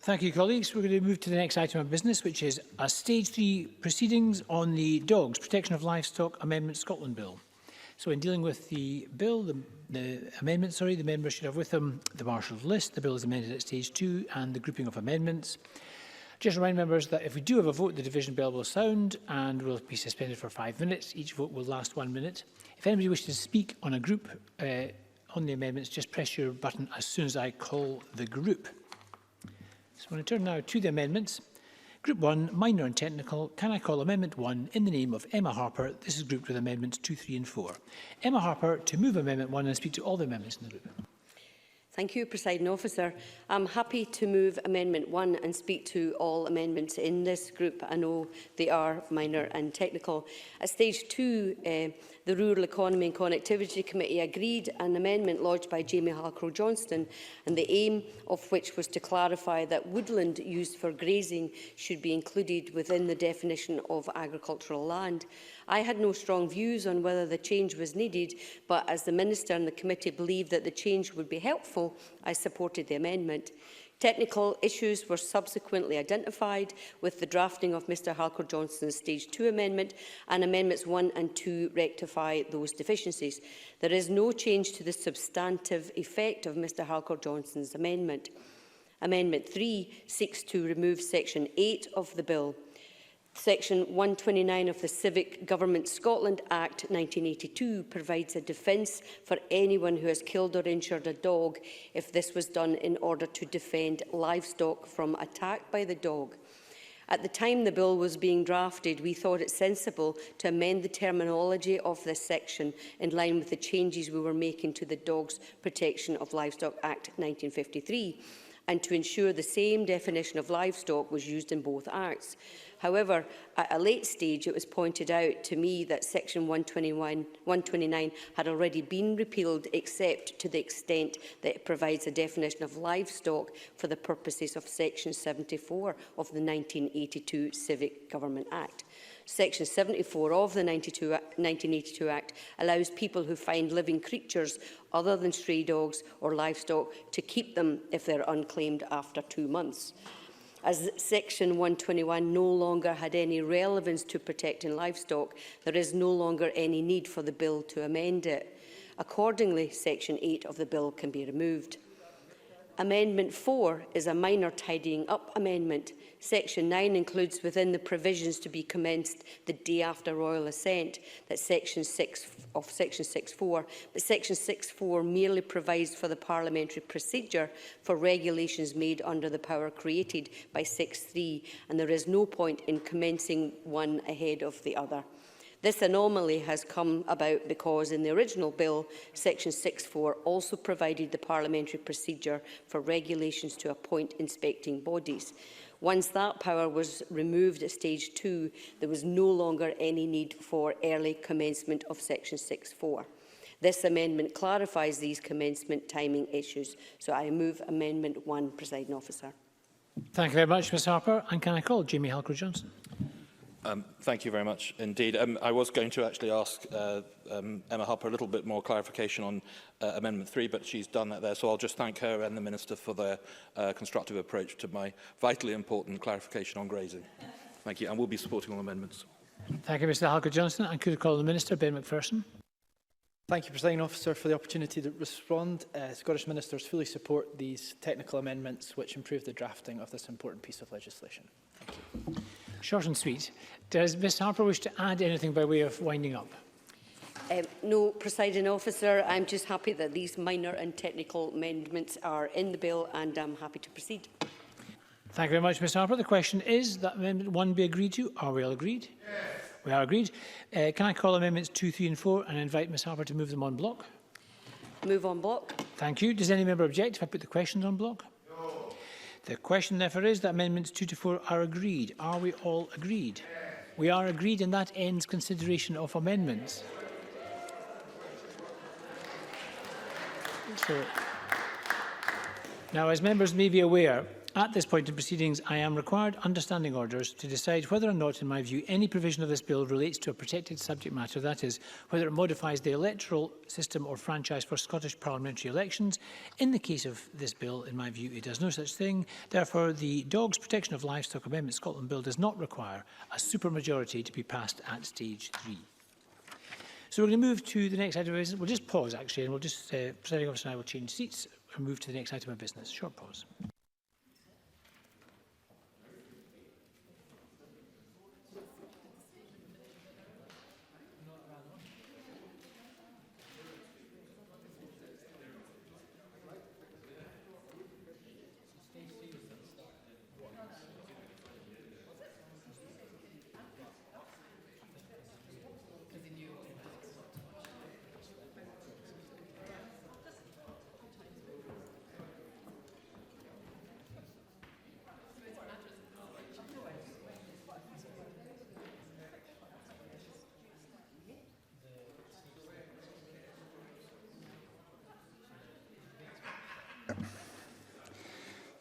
Thank you, colleagues. We're going to move to the next item of business, which is a Stage 3 proceedings on the Dogs Protection of Livestock Amendment Scotland Bill. So in dealing with the bill, the amendment, the members should have with them the marshal's list. The bill is amended at Stage 2 and the grouping of amendments. Just remind members that if we do have a vote, the division bell will sound and will be suspended for 5 minutes. Each vote will last 1 minute. If anybody wishes to speak on a group on the amendments, just press your button as soon as I call the group. So I'm going to turn now to the amendments. Group 1, minor and technical. Can I call Amendment 1 in the name of Emma Harper? This is grouped with Amendments 2, 3 and 4. Emma Harper to move Amendment 1 and speak to all the amendments in the group. Thank you, Presiding Officer. I'm happy to move Amendment 1 and speak to all amendments in this group. I know they are minor and technical. At Stage 2, the Rural Economy and Connectivity Committee agreed an amendment lodged by Jamie Halcrow-Johnston, and the aim of which was to clarify that woodland used for grazing should be included within the definition of agricultural land. I had no strong views on whether the change was needed, but as the Minister and the committee believed that the change would be helpful, I supported the amendment. Technical issues were subsequently identified with the drafting of Mr Halcrow-Johnston's Stage 2 amendment, and Amendments 1 and 2 rectify those deficiencies. There is no change to the substantive effect of Mr Halcrow-Johnston's amendment. Amendment 3 seeks to remove Section 8 of the bill. Section 129 of the Civic Government Scotland Act 1982 provides a defence for anyone who has killed or injured a dog if this was done in order to defend livestock from attack by the dog. At the time the bill was being drafted, we thought it sensible to amend the terminology of this section in line with the changes we were making to the Dogs Protection of Livestock Act 1953 and to ensure the same definition of livestock was used in both acts. However, at a late stage, it was pointed out to me that Section 129 had already been repealed, except to the extent that it provides a definition of livestock for the purposes of Section 74 of the 1982 Civic Government Act. Section 74 of the 1982 Act allows people who find living creatures other than stray dogs or livestock to keep them if they're unclaimed after 2 months. As Section 121 no longer had any relevance to protecting livestock, there is no longer any need for the bill to amend it. Accordingly, Section 8 of the bill can be removed. Amendment 4 is a minor tidying up amendment. Section 9 includes within the provisions to be commenced the day after royal assent that Section 6 of Section 6.4, but Section 6.4 merely provides for the parliamentary procedure for regulations made under the power created by 6.3, and there is no point in commencing one ahead of the other. This anomaly has come about because in the original bill, Section 6.4 also provided the parliamentary procedure for regulations to appoint inspecting bodies. Once that power was removed at Stage 2, there was no longer any need for early commencement of Section 6.4. This amendment clarifies these commencement timing issues, so I move Amendment 1, Presiding Officer. Thank you very much, Ms Harper. And can I call Jamie Halcrow-Johnston? Thank you very much indeed. I was going to actually ask Emma Harper a little bit more clarification on Amendment 3, but she's done that there, so I'll just thank her and the Minister for their constructive approach to my vitally important clarification on grazing. Thank you, and we'll be supporting all amendments. Thank you, Mr Halcrow-Johnston. And could I call the Minister, Ben McPherson? Thank you, Presiding Officer, for the opportunity to respond. Scottish Ministers fully support these technical amendments which improve the drafting of this important piece of legislation. Thank you. Short and sweet. Does Ms Harper wish to add anything by way of winding up? No, Presiding Officer. I'm just happy that these minor and technical amendments are in the bill, and I'm happy to proceed. Thank you very much, Ms Harper. The question is that Amendment 1 be agreed to. Are we all agreed? Yes. We are agreed. Can I call Amendments 2, 3 and 4 and invite Ms Harper to move them on block? Move on block. Thank you. Does any member object if I put the questions on block? The question, therefore, is that Amendments 2 to 4 are agreed. Are we all agreed? Yes. We are agreed, and that ends consideration of amendments. So, now, as members may be aware, At this point in proceedings, I am required under standing orders to decide whether or not, in my view, any provision of this bill relates to a protected subject matter, that is, whether it modifies the electoral system or franchise for Scottish parliamentary elections. In the case of this bill, in my view, it does no such thing. Therefore, the Dogs Protection of Livestock Amendment Scotland Bill does not require a supermajority to be passed at stage 3. So we're going to move to the next item of business. We'll just pause, actually, and we'll just, Presiding Officer and I will change seats and move to the next item of business. Short pause.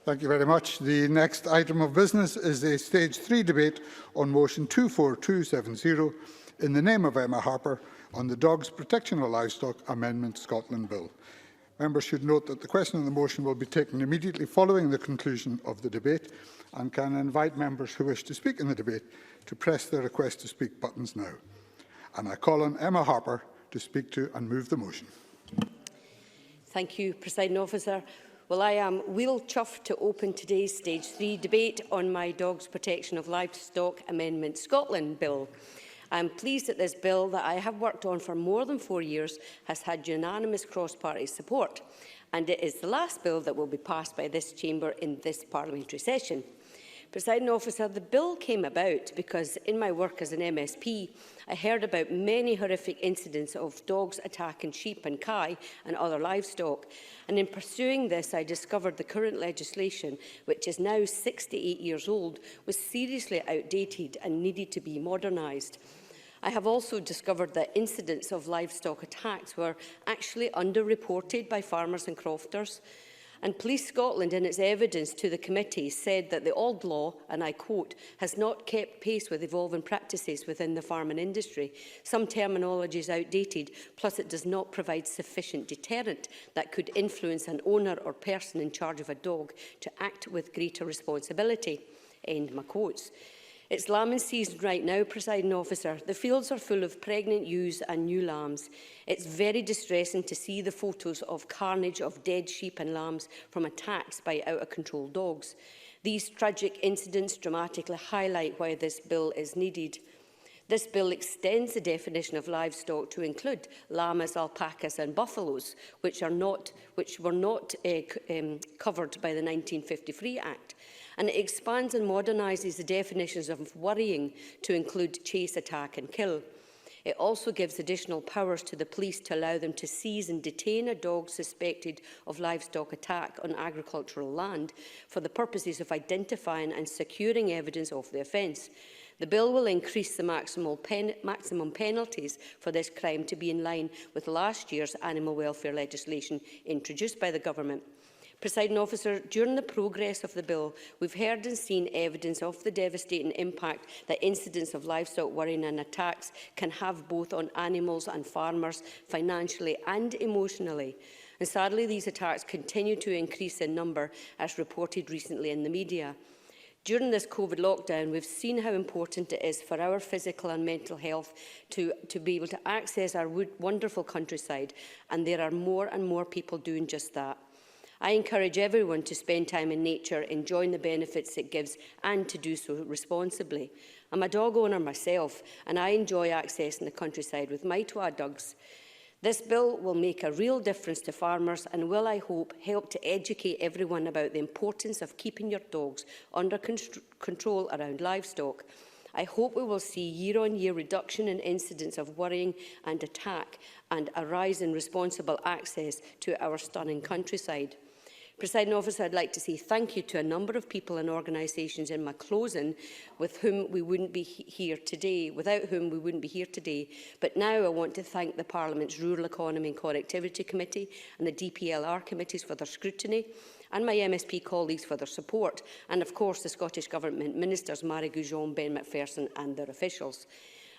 Thank you very much. The next item of business is a Stage 3 debate on Motion 24270 in the name of Emma Harper on the Dogs Protection of Livestock Amendment Scotland Bill. Members should note that the question on the motion will be taken immediately following the conclusion of the debate and can invite members who wish to speak in the debate to press the request to speak buttons now. And I call on Emma Harper to speak to and move the motion. Thank you, Presiding Officer. Well, I am wheel chuffed to open today's Stage 3 debate on my Dogs Protection of Livestock Amendment Scotland Bill. I am pleased that this bill that I have worked on for more than 4 years has had unanimous cross-party support, and it is the last bill that will be passed by this chamber in this parliamentary session. Presiding Officer, the bill came about because in my work as an MSP, I heard about many horrific incidents of dogs attacking sheep and kye and other livestock. And in pursuing this, I discovered the current legislation, which is now 68 years old, was seriously outdated and needed to be modernised. I have also discovered that incidents of livestock attacks were actually underreported by farmers and crofters. And Police Scotland, in its evidence to the committee, said that the old law, and I quote, has not kept pace with evolving practices within the farming industry. Some terminology is outdated, plus it does not provide sufficient deterrent that could influence an owner or person in charge of a dog to act with greater responsibility. End my quotes. It's lambing season right now, Presiding Officer. The fields are full of pregnant ewes and new lambs. It's very distressing to see the photos of carnage of dead sheep and lambs from attacks by out-of-control dogs. These tragic incidents dramatically highlight why this bill is needed. This bill extends the definition of livestock to include llamas, alpacas and buffaloes, which were not covered by the 1953 Act. And it expands and modernises the definitions of worrying to include chase, attack and kill. It also gives additional powers to the police to allow them to seize and detain a dog suspected of livestock attack on agricultural land for the purposes of identifying and securing evidence of the offence. The bill will increase the maximum penalties for this crime to be in line with last year's animal welfare legislation introduced by the government. Presiding Officer, during the progress of the bill, we've heard and seen evidence of the devastating impact that incidents of livestock worrying and attacks can have both on animals and farmers, financially and emotionally. And sadly, these attacks continue to increase in number, as reported recently in the media. During this COVID lockdown, we've seen how important it is for our physical and mental health to be able to access our wonderful countryside, and there are more and more people doing just that. I encourage everyone to spend time in nature, enjoying the benefits it gives, and to do so responsibly. I'm a dog owner myself, and I enjoy accessing the countryside with my twa dogs. This bill will make a real difference to farmers and will, I hope, help to educate everyone about the importance of keeping your dogs under control around livestock. I hope we will see year-on-year reduction in incidents of worrying and attack and a rise in responsible access to our stunning countryside. Presiding Officer, I'd like to say thank you to a number of people and organisations in my closing without whom we wouldn't be here today. But now I want to thank the Parliament's Rural Economy and Connectivity Committee and the DPLR committees for their scrutiny. and my MSP colleagues for their support, and of course the Scottish Government Ministers Mary Goujon, Ben McPherson and their officials.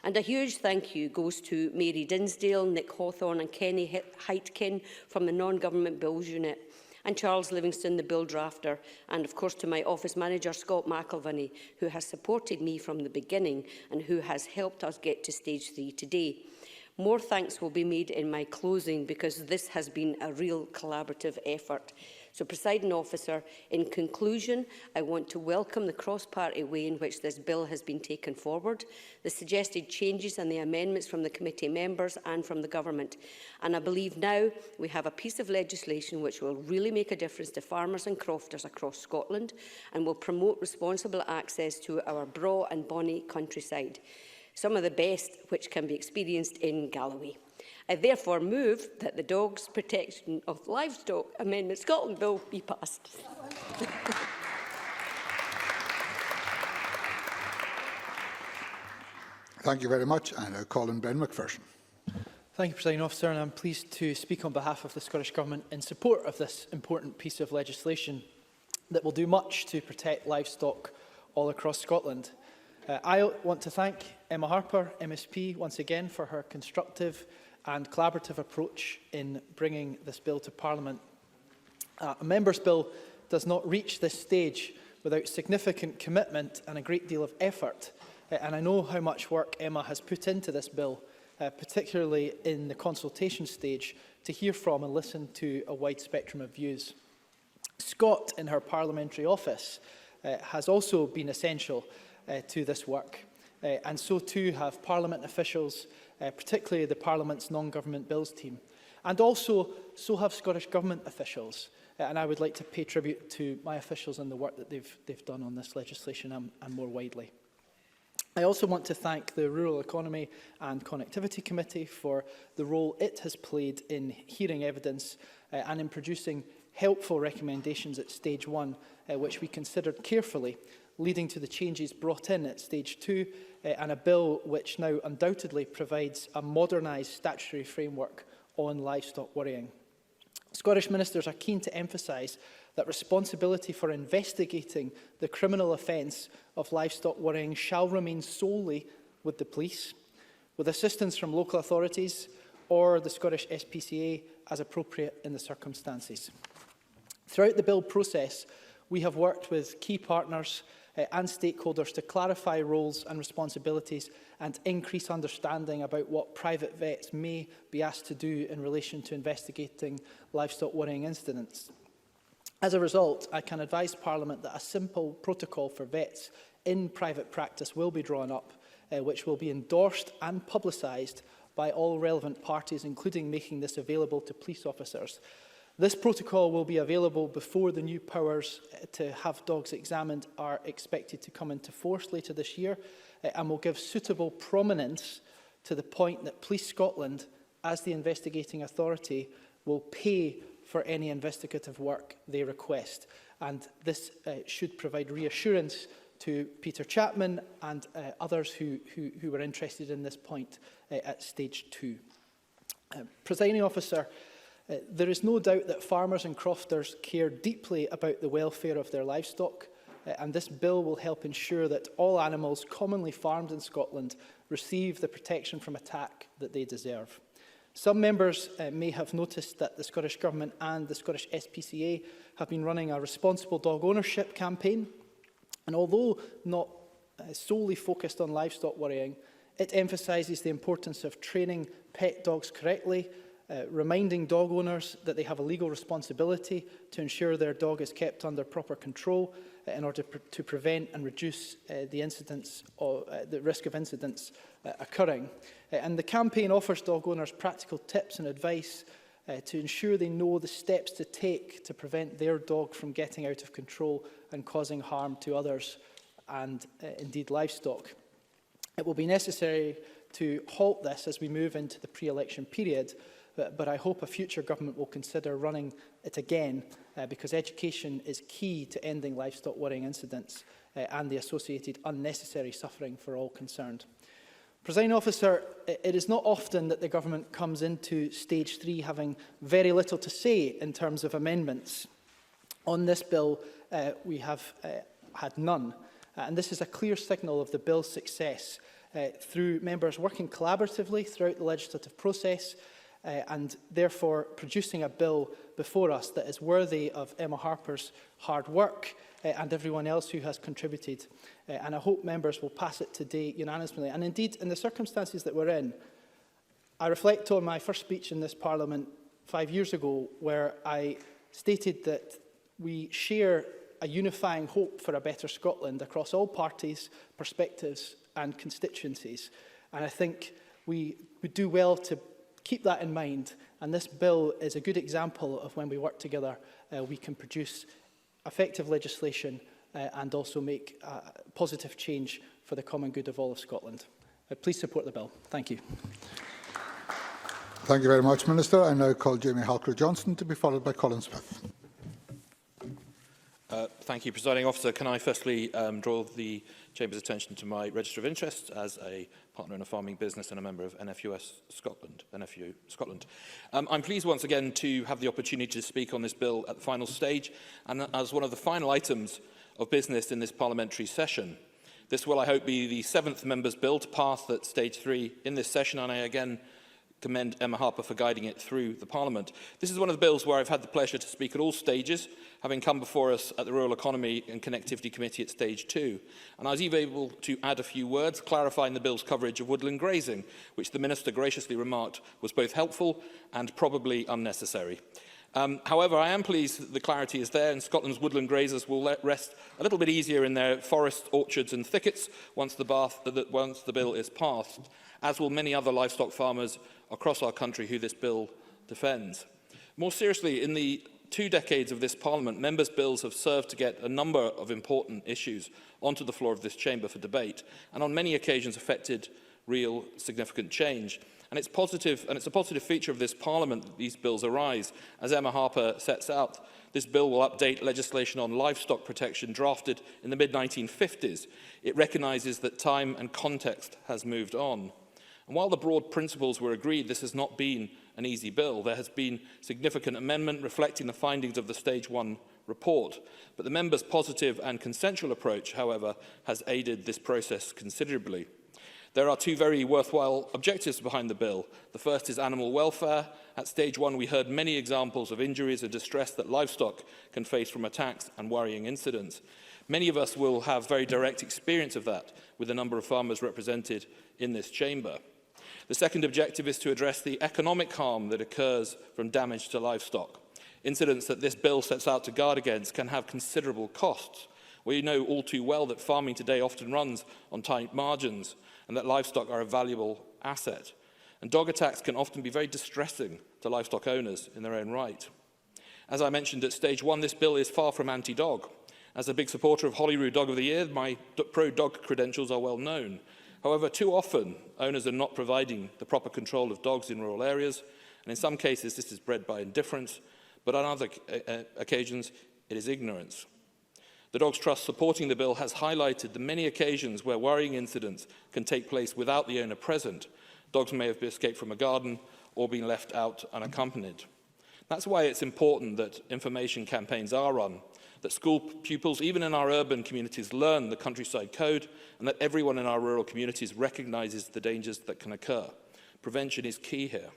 And a huge thank you goes to Mary Dinsdale, Nick Hawthorne and Kenny Heitkin from the Non-Government Bills Unit, and Charles Livingston, the bill drafter, and of course to my office manager, Scott McIlvany, who has supported me from the beginning and who has helped us get to stage 3 today. More thanks will be made in my closing because this has been a real collaborative effort. So, Presiding Officer, in conclusion, I want to welcome the cross-party way in which this bill has been taken forward, the suggested changes and the amendments from the committee members and from the Government. And I believe now we have a piece of legislation which will really make a difference to farmers and crofters across Scotland and will promote responsible access to our braw and bonny countryside, some of the best which can be experienced in Galloway. I therefore move that the Dogs Protection of Livestock Amendment Scotland Bill be passed. Thank you very much. And I call on Ben McPherson. Thank you, Presiding Officer, and I'm pleased to speak on behalf of the Scottish Government in support of this important piece of legislation that will do much to protect livestock all across Scotland. I want to thank Emma Harper, MSP, once again for her constructive and collaborative approach in bringing this bill to Parliament. A Member's Bill does not reach this stage without significant commitment and a great deal of effort, and I know how much work Emma has put into this bill, particularly in the consultation stage, to hear from and listen to a wide spectrum of views. Scott, in her parliamentary office, has also been essential to this work, and so too have Parliament officials, particularly the Parliament's non-government bills team, and also so have Scottish Government officials. And I would like to pay tribute to my officials and the work that they've done on this legislation and more widely. I also want to thank the Rural Economy and Connectivity Committee for the role it has played in hearing evidence and in producing helpful recommendations at stage 1, which we considered carefully, leading to the changes brought in at stage 2 and a bill which now undoubtedly provides a modernised statutory framework on livestock worrying. Scottish ministers are keen to emphasise that responsibility for investigating the criminal offence of livestock worrying shall remain solely with the police, with assistance from local authorities or the Scottish SPCA as appropriate in the circumstances. Throughout the bill process, we have worked with key partners and stakeholders to clarify roles and responsibilities and increase understanding about what private vets may be asked to do in relation to investigating livestock worrying incidents. As a result, I can advise Parliament that a simple protocol for vets in private practice will be drawn up, which will be endorsed and publicised by all relevant parties, including making this available to police officers. This protocol will be available before the new powers to have dogs examined are expected to come into force later this year, and will give suitable prominence to the point that Police Scotland, as the investigating authority, will pay for any investigative work they request. And this should provide reassurance to Peter Chapman and others who were interested in this point at stage 2. Presiding Officer, there is no doubt that farmers and crofters care deeply about the welfare of their livestock, and this bill will help ensure that all animals commonly farmed in Scotland receive the protection from attack that they deserve. Some members may have noticed that the Scottish Government and the Scottish SPCA have been running a responsible dog ownership campaign, and although not solely focused on livestock worrying, it emphasises the importance of training pet dogs correctly, reminding dog owners that they have a legal responsibility to ensure their dog is kept under proper control in order to prevent and reduce the risk of incidents occurring. And the campaign offers dog owners practical tips and advice to ensure they know the steps to take to prevent their dog from getting out of control and causing harm to others and indeed livestock. It will be necessary to halt this as we move into the pre-election period, but I hope a future government will consider running it again because education is key to ending livestock worrying incidents and the associated unnecessary suffering for all concerned. Presiding Officer, it is not often that the government comes into stage 3 having very little to say in terms of amendments. On this bill, we have had none. And this is a clear signal of the bill's success through members working collaboratively throughout the legislative process and therefore producing a bill before us that is worthy of Emma Harper's hard work and everyone else who has contributed. And I hope members will pass it today unanimously. And indeed, in the circumstances that we're in, I reflect on my first speech in this Parliament 5 years ago, where I stated that we share a unifying hope for a better Scotland across all parties, perspectives and constituencies. And I think we would do well to keep that in mind. And this bill is a good example of when we work together, we can produce effective legislation and also make positive change for the common good of all of Scotland. Please support the bill. Thank you. Thank you very much, Minister. I now call Jamie Halker-Johnson to be followed by Colin Smith. Thank you, Presiding Officer. Can I firstly draw the Chamber's attention to my register of interest as a partner in a farming business and a member of NFU Scotland. I'm pleased once again to have the opportunity to speak on this bill at the final stage and as one of the final items of business in this parliamentary session. This will, I hope, be the 7th member's bill to pass at stage 3 in this session, and I again commend Emma Harper for guiding it through the Parliament. This is one of the bills where I've had the pleasure to speak at all stages, having come before us at the Rural Economy and Connectivity Committee at stage 2. And I was even able to add a few words, clarifying the bill's coverage of woodland grazing, which the Minister graciously remarked was both helpful and probably unnecessary. However, I am pleased that the clarity is there, and Scotland's woodland grazers will rest a little bit easier in their forests, orchards and thickets once the bill is passed, as will many other livestock farmers across our country who this bill defends. More seriously, in the 2 decades of this Parliament, members' bills have served to get a number of important issues onto the floor of this chamber for debate, and on many occasions affected real significant change. And it's a positive feature of this Parliament that these bills arise. As Emma Harper sets out, this bill will update legislation on livestock protection drafted in the mid-1950s. It recognises that time and context has moved on. And while the broad principles were agreed, this has not been an easy bill. There has been significant amendment reflecting the findings of the Stage 1 report. But the members' positive and consensual approach, however, has aided this process considerably. There are 2 very worthwhile objectives behind the bill. The first is animal welfare. At stage 1, we heard many examples of injuries and distress that livestock can face from attacks and worrying incidents. Many of us will have very direct experience of that with a number of farmers represented in this chamber. The second objective is to address the economic harm that occurs from damage to livestock. Incidents that this bill sets out to guard against can have considerable costs. We know all too well that farming today often runs on tight margins and that livestock are a valuable asset. And dog attacks can often be very distressing to livestock owners in their own right. As I mentioned at stage 1, this bill is far from anti-dog. As a big supporter of Holyrood Dog of the Year, my pro-dog credentials are well known. However, too often, owners are not providing the proper control of dogs in rural areas, and in some cases this is bred by indifference, but on other occasions it is ignorance. The Dogs Trust supporting the bill has highlighted the many occasions where worrying incidents can take place without the owner present. Dogs may have escaped from a garden or been left out unaccompanied. That's why it's important that information campaigns are run, that school pupils, even in our urban communities, learn the countryside code, and that everyone in our rural communities recognises the dangers that can occur. Prevention is key here.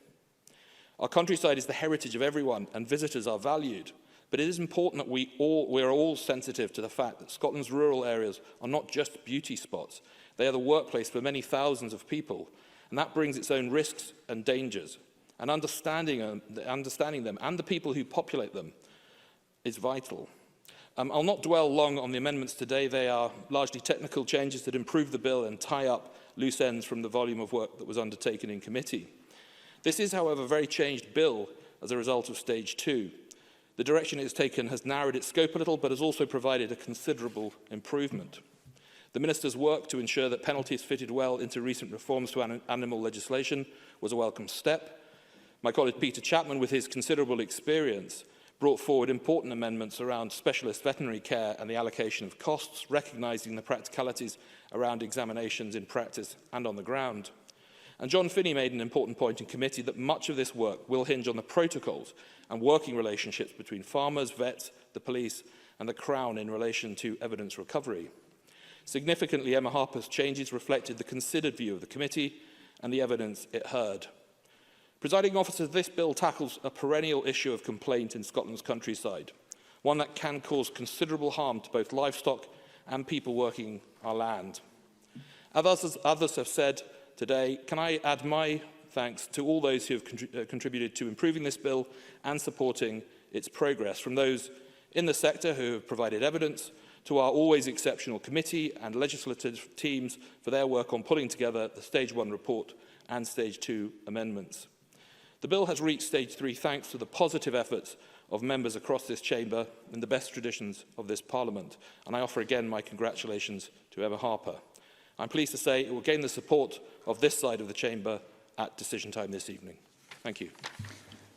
Our countryside is the heritage of everyone, and visitors are valued. But it is important that we are all sensitive to the fact that Scotland's rural areas are not just beauty spots. They are the workplace for many thousands of people, and that brings its own risks and dangers. And understanding them and the people who populate them is vital. I'll not dwell long on the amendments today. They are largely technical changes that improve the bill and tie up loose ends from the volume of work that was undertaken in committee. This is, however, a very changed bill as a result of stage 2. The direction it has taken has narrowed its scope a little, but has also provided a considerable improvement. The Minister's work to ensure that penalties fitted well into recent reforms to animal legislation was a welcome step. My colleague Peter Chapman, with his considerable experience, brought forward important amendments around specialist veterinary care and the allocation of costs, recognising the practicalities around examinations in practice and on the ground. And John Finney made an important point in committee that much of this work will hinge on the protocols and working relationships between farmers, vets, the police and the Crown in relation to evidence recovery. Significantly, Emma Harper's changes reflected the considered view of the committee and the evidence it heard. Presiding officer, this bill tackles a perennial issue of complaint in Scotland's countryside, one that can cause considerable harm to both livestock and people working our land. As others have said today, can I add my thanks to all those who have contributed to improving this bill and supporting its progress, from those in the sector who have provided evidence, to our always exceptional committee and legislative teams for their work on putting together the Stage 1 report and Stage 2 amendments. The bill has reached Stage 3 thanks to the positive efforts of members across this chamber in the best traditions of this Parliament, and I offer again my congratulations to Emma Harper. I'm pleased to say it will gain the support of this side of the chamber at decision time this evening. Thank you.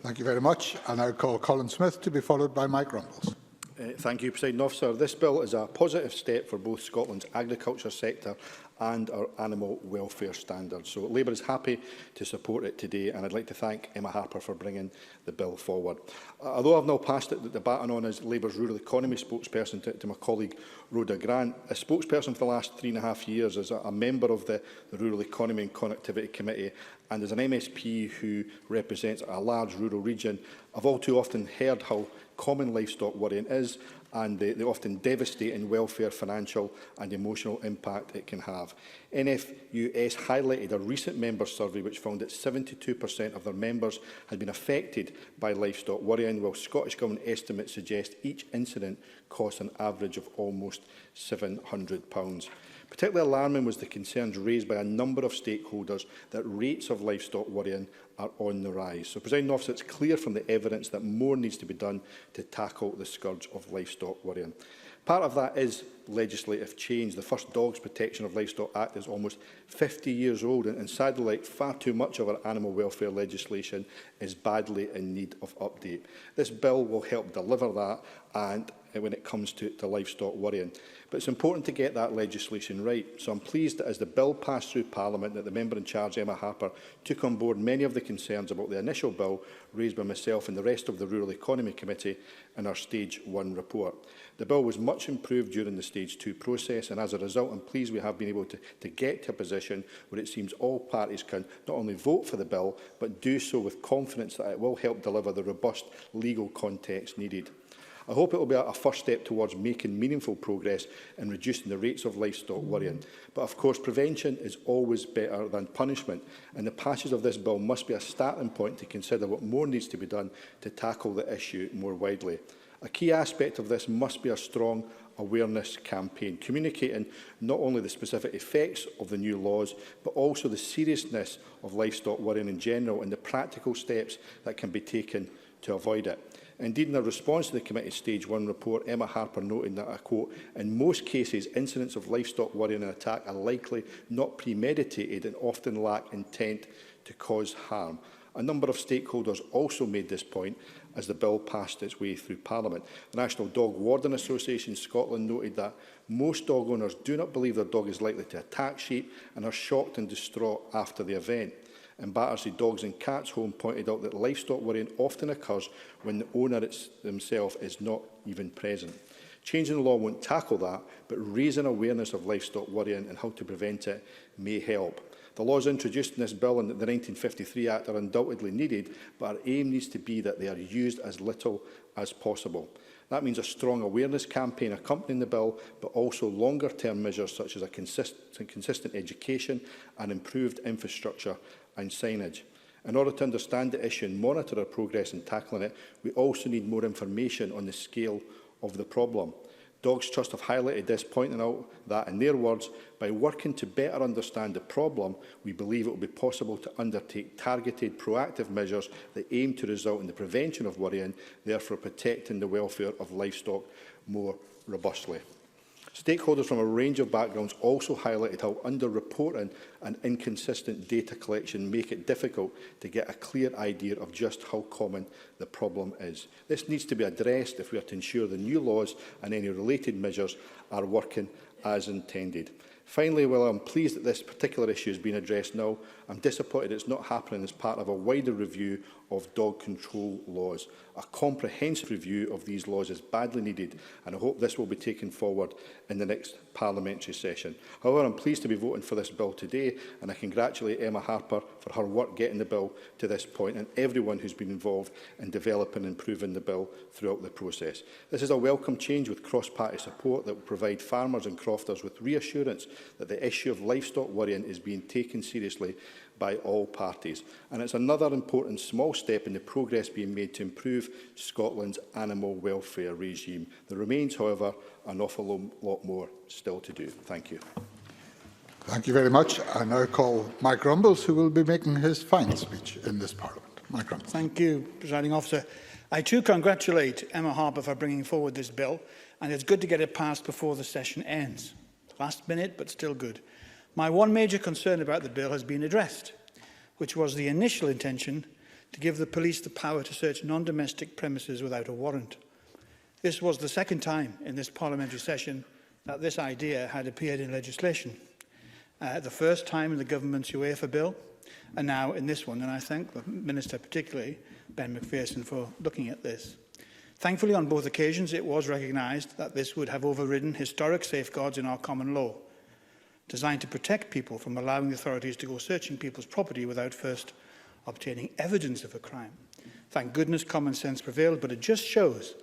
Thank you very much. I now call Colin Smith to be followed by Mike Rumbles. Thank you, Presiding Officer. This bill is a positive step for both Scotland's agriculture sector and our animal welfare standards. So Labour is happy to support it today, and I'd like to thank Emma Harper for bringing the bill forward. Although I've now passed the baton on as Labour's rural economy spokesperson to my colleague Rhoda Grant, a spokesperson for the last 3.5 years as a member of the Rural Economy and Connectivity Committee, and as an MSP who represents a large rural region, I've all too often heard how common livestock worrying is and the often devastating welfare, financial and emotional impact it can have. NFUS highlighted a recent member survey which found that 72% of their members had been affected by livestock worrying, while Scottish Government estimates suggest each incident costs an average of almost £700. Particularly alarming was the concerns raised by a number of stakeholders that rates of livestock worrying are on the rise. So, Presiding Officer, it's clear from the evidence that more needs to be done to tackle the scourge of livestock worrying. Part of that is legislative change. The first Dogs Protection of Livestock Act is almost 50 years old, and sadly, like far too much of our animal welfare legislation, is badly in need of update. This bill will help deliver that, and when it comes to livestock worrying. But it's important to get that legislation right. So I'm pleased that as the bill passed through Parliament, that the member in charge, Emma Harper, took on board many of the concerns about the initial bill raised by myself and the rest of the Rural Economy Committee in our Stage 1 report. The bill was much improved during the Stage 2 process, and as a result, I'm pleased we have been able to get to a position where it seems all parties can not only vote for the bill, but do so with confidence that it will help deliver the robust legal context needed. I hope it will be a first step towards making meaningful progress in reducing the rates of livestock worrying. But of course, prevention is always better than punishment, and the passage of this bill must be a starting point to consider what more needs to be done to tackle the issue more widely. A key aspect of this must be a strong awareness campaign, communicating not only the specific effects of the new laws, but also the seriousness of livestock worrying in general and the practical steps that can be taken to avoid it. Indeed, in a response to the committee's Stage 1 report, Emma Harper noted that, I quote, "In most cases, incidents of livestock worrying and attack are likely not premeditated and often lack intent to cause harm." A number of stakeholders also made this point as the bill passed its way through Parliament. The National Dog Warden Association Scotland noted that most dog owners do not believe their dog is likely to attack sheep and are shocked and distraught after the event. And Battersea Dogs and Cats Home pointed out that livestock worrying often occurs when the owner himself is not even present. Changing the law won't tackle that, but raising awareness of livestock worrying and how to prevent it may help. The laws introduced in this bill and the 1953 Act are undoubtedly needed, but our aim needs to be that they are used as little as possible. That means a strong awareness campaign accompanying the bill, but also longer-term measures such as a consistent education and improved infrastructure and signage. In order to understand the issue and monitor our progress in tackling it, we also need more information on the scale of the problem. Dogs Trust have highlighted this, pointing out that, in their words, by working to better understand the problem, we believe it will be possible to undertake targeted, proactive measures that aim to result in the prevention of worrying, therefore protecting the welfare of livestock more robustly. Stakeholders from a range of backgrounds also highlighted how under-reporting and inconsistent data collection make it difficult to get a clear idea of just how common the problem is. This needs to be addressed if we are to ensure the new laws and any related measures are working as intended. Finally, while I'm pleased that this particular issue has been addressed now, I'm disappointed it's not happening as part of a wider review of dog control laws. A comprehensive review of these laws is badly needed, and I hope this will be taken forward in the next parliamentary session. However, I'm pleased to be voting for this bill today, and I congratulate Emma Harper for her work getting the bill to this point, and everyone who's been involved in developing and improving the bill throughout the process. This is a welcome change with cross-party support that will provide farmers and crofters with reassurance that the issue of livestock worrying is being taken seriously by all parties. And it's another important small step in the progress being made to improve Scotland's animal welfare regime. There remains, however, an awful lot more still to do. Thank you. Thank you very much. I now call Mike Rumbles, who will be making his final speech in this Parliament. Mike Rumbles. Thank you, Presiding Officer. I too congratulate Emma Harper for bringing forward this bill, and it's good to get it passed before the session ends. Last minute, but still good. My one major concern about the bill has been addressed, which was the initial intention to give the police the power to search non-domestic premises without a warrant. This was the second time in this parliamentary session that this idea had appeared in legislation. The first time in the government's UEFA bill, and now in this one, and I thank the Minister, particularly Ben McPherson, for looking at this. Thankfully, on both occasions, it was recognised that this would have overridden historic safeguards in our common law, designed to protect people from allowing the authorities to go searching people's property without first obtaining evidence of a crime. Thank goodness common sense prevailed, but it just shows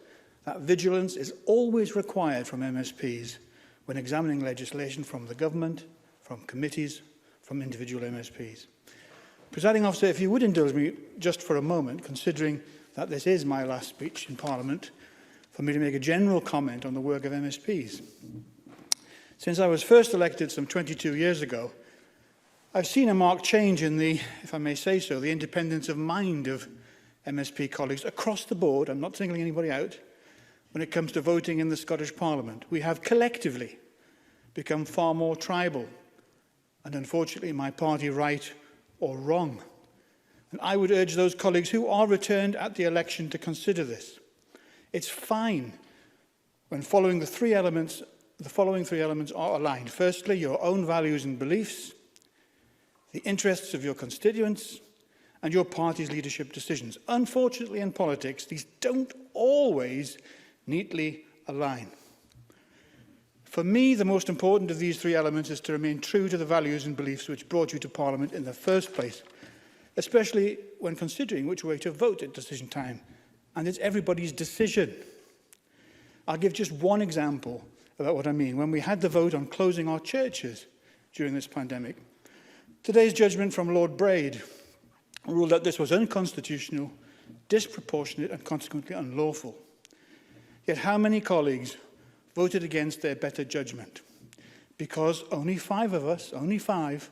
that vigilance is always required from MSPs when examining legislation from the government, from committees, from individual MSPs. Presiding Officer, if you would indulge me just for a moment, considering that this is my last speech in Parliament, for me to make a general comment on the work of MSPs. Since I was first elected some 22 years ago, I've seen a marked change in the, if I may say so, the independence of mind of MSP colleagues across the board. I'm not singling anybody out. When it comes to voting in the Scottish Parliament, we have collectively become far more tribal, and unfortunately my party right or wrong. And I would urge those colleagues who are returned at the election to consider this. It's fine when the following three elements are aligned. Firstly, your own values and beliefs, the interests of your constituents, and your party's leadership decisions. Unfortunately, in politics, these don't always neatly align. For me, the most important of these three elements is to remain true to the values and beliefs which brought you to Parliament in the first place, especially when considering which way to vote at decision time. And it's everybody's decision. I'll give just one example about what I mean. When we had the vote on closing our churches during this pandemic, today's judgment from Lord Braid ruled that this was unconstitutional, disproportionate and consequently unlawful. Yet how many colleagues voted against their better judgment? Because only 5 of us, only 5,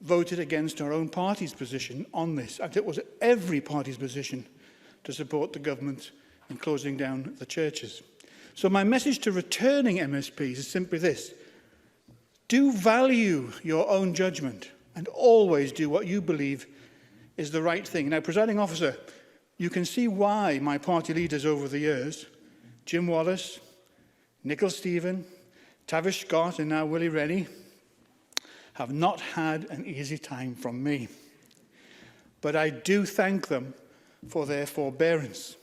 voted against our own party's position on this. And it was every party's position to support the government in closing down the churches. So my message to returning MSPs is simply this. Do value your own judgment and always do what you believe is the right thing. Now, Presiding Officer, you can see why my party leaders over the years, Jim Wallace, Nicola Stephen, Tavish Scott and now Willie Rennie, have not had an easy time from me. But I do thank them for their forbearance.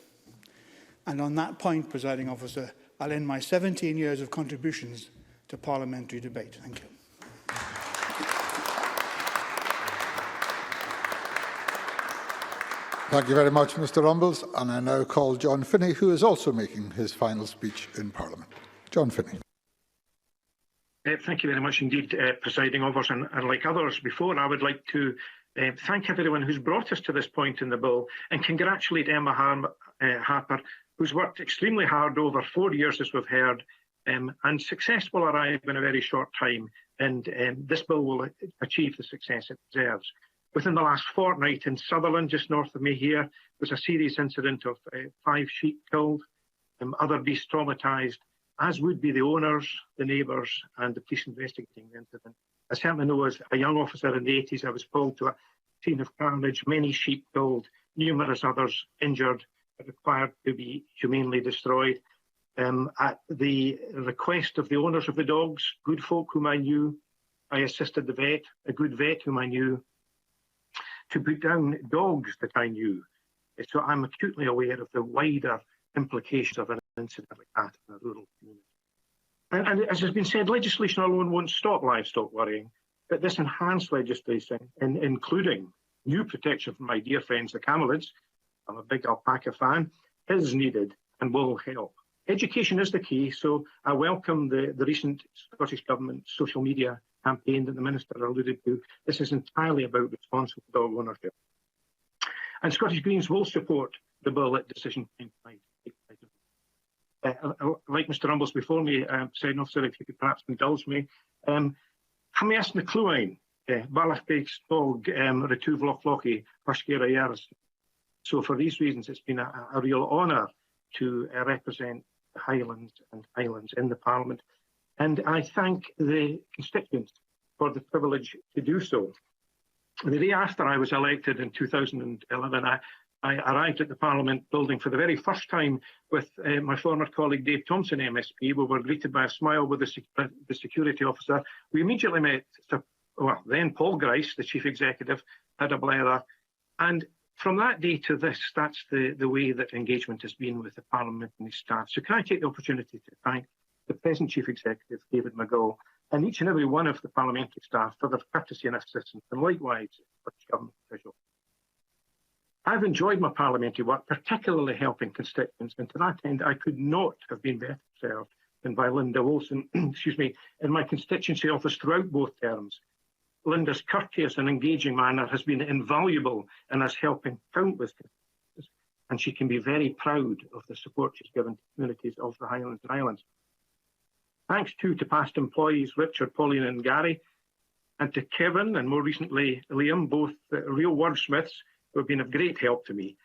And on that point, Presiding Officer, I'll end my 17 years of contributions to parliamentary debate. Thank you. Thank you very much, Mr Rumbles. And I now call John Finney, who is also making his final speech in Parliament. John Finney. Thank you very much indeed, Presiding Officer. And like others before, I would like to thank everyone who's brought us to this point in the bill and congratulate Emma Harper, who's worked extremely hard over 4 years, as we've heard, and successful arrive in a very short time. And this bill will achieve the success it deserves. Within the last fortnight in Sutherland, just north of me here, was a serious incident of 5 sheep killed, other beasts traumatised, as would be the owners, the neighbours and the police investigating the incident. I certainly know as a young officer in the 80s, I was pulled to a scene of carnage, many sheep killed, numerous others injured, required to be humanely destroyed. at the request of the owners of the dogs, good folk whom I knew. I assisted the vet, a good vet whom I knew, to put down dogs that I knew. So I'm acutely aware of the wider implications of an incident like that in a rural community. And as has been said, legislation alone won't stop livestock worrying, but this enhanced legislation, including new protection from my dear friends the camelids, I'm a big alpaca fan, is needed and will help. Education is the key, so I welcome the recent Scottish Government social media campaign that the Minister alluded to. This is entirely about responsible dog ownership. And Scottish Greens will support the bill at decision time tonight. Like Mr Rumbles before me, Presiding Officer, if you could perhaps indulge me, Hamas na Clúin, Balach Bog, Retu Vlochlochi, Pashkira Yers. So for these reasons, it's been a real honour to represent the Highlands and Islands in the Parliament. And I thank the constituents for the privilege to do so. The day after I was elected in 2011, I arrived at the Parliament building for the very first time with my former colleague Dave Thompson, MSP. We were greeted by a smile with the security officer. We immediately met then Paul Grice, the Chief Executive, had a blether. And from that day to this, that's the way that engagement has been with the parliamentary staff. So can I take the opportunity to thank the present Chief Executive, David McGill, and each and every one of the parliamentary staff for their courtesy and assistance, and likewise British Government officials. I've enjoyed my parliamentary work, particularly helping constituents, and to that end, I could not have been better served than by Linda Wilson, in my constituency office throughout both terms. Linda's courteous and engaging manner has been invaluable in us helping countless constituents, and she can be very proud of the support she's given to communities of the Highlands and Islands. Thanks too to past employees Richard, Pauline and Gary, and to Kevin and more recently Liam, both real wordsmiths who have been of great help to me.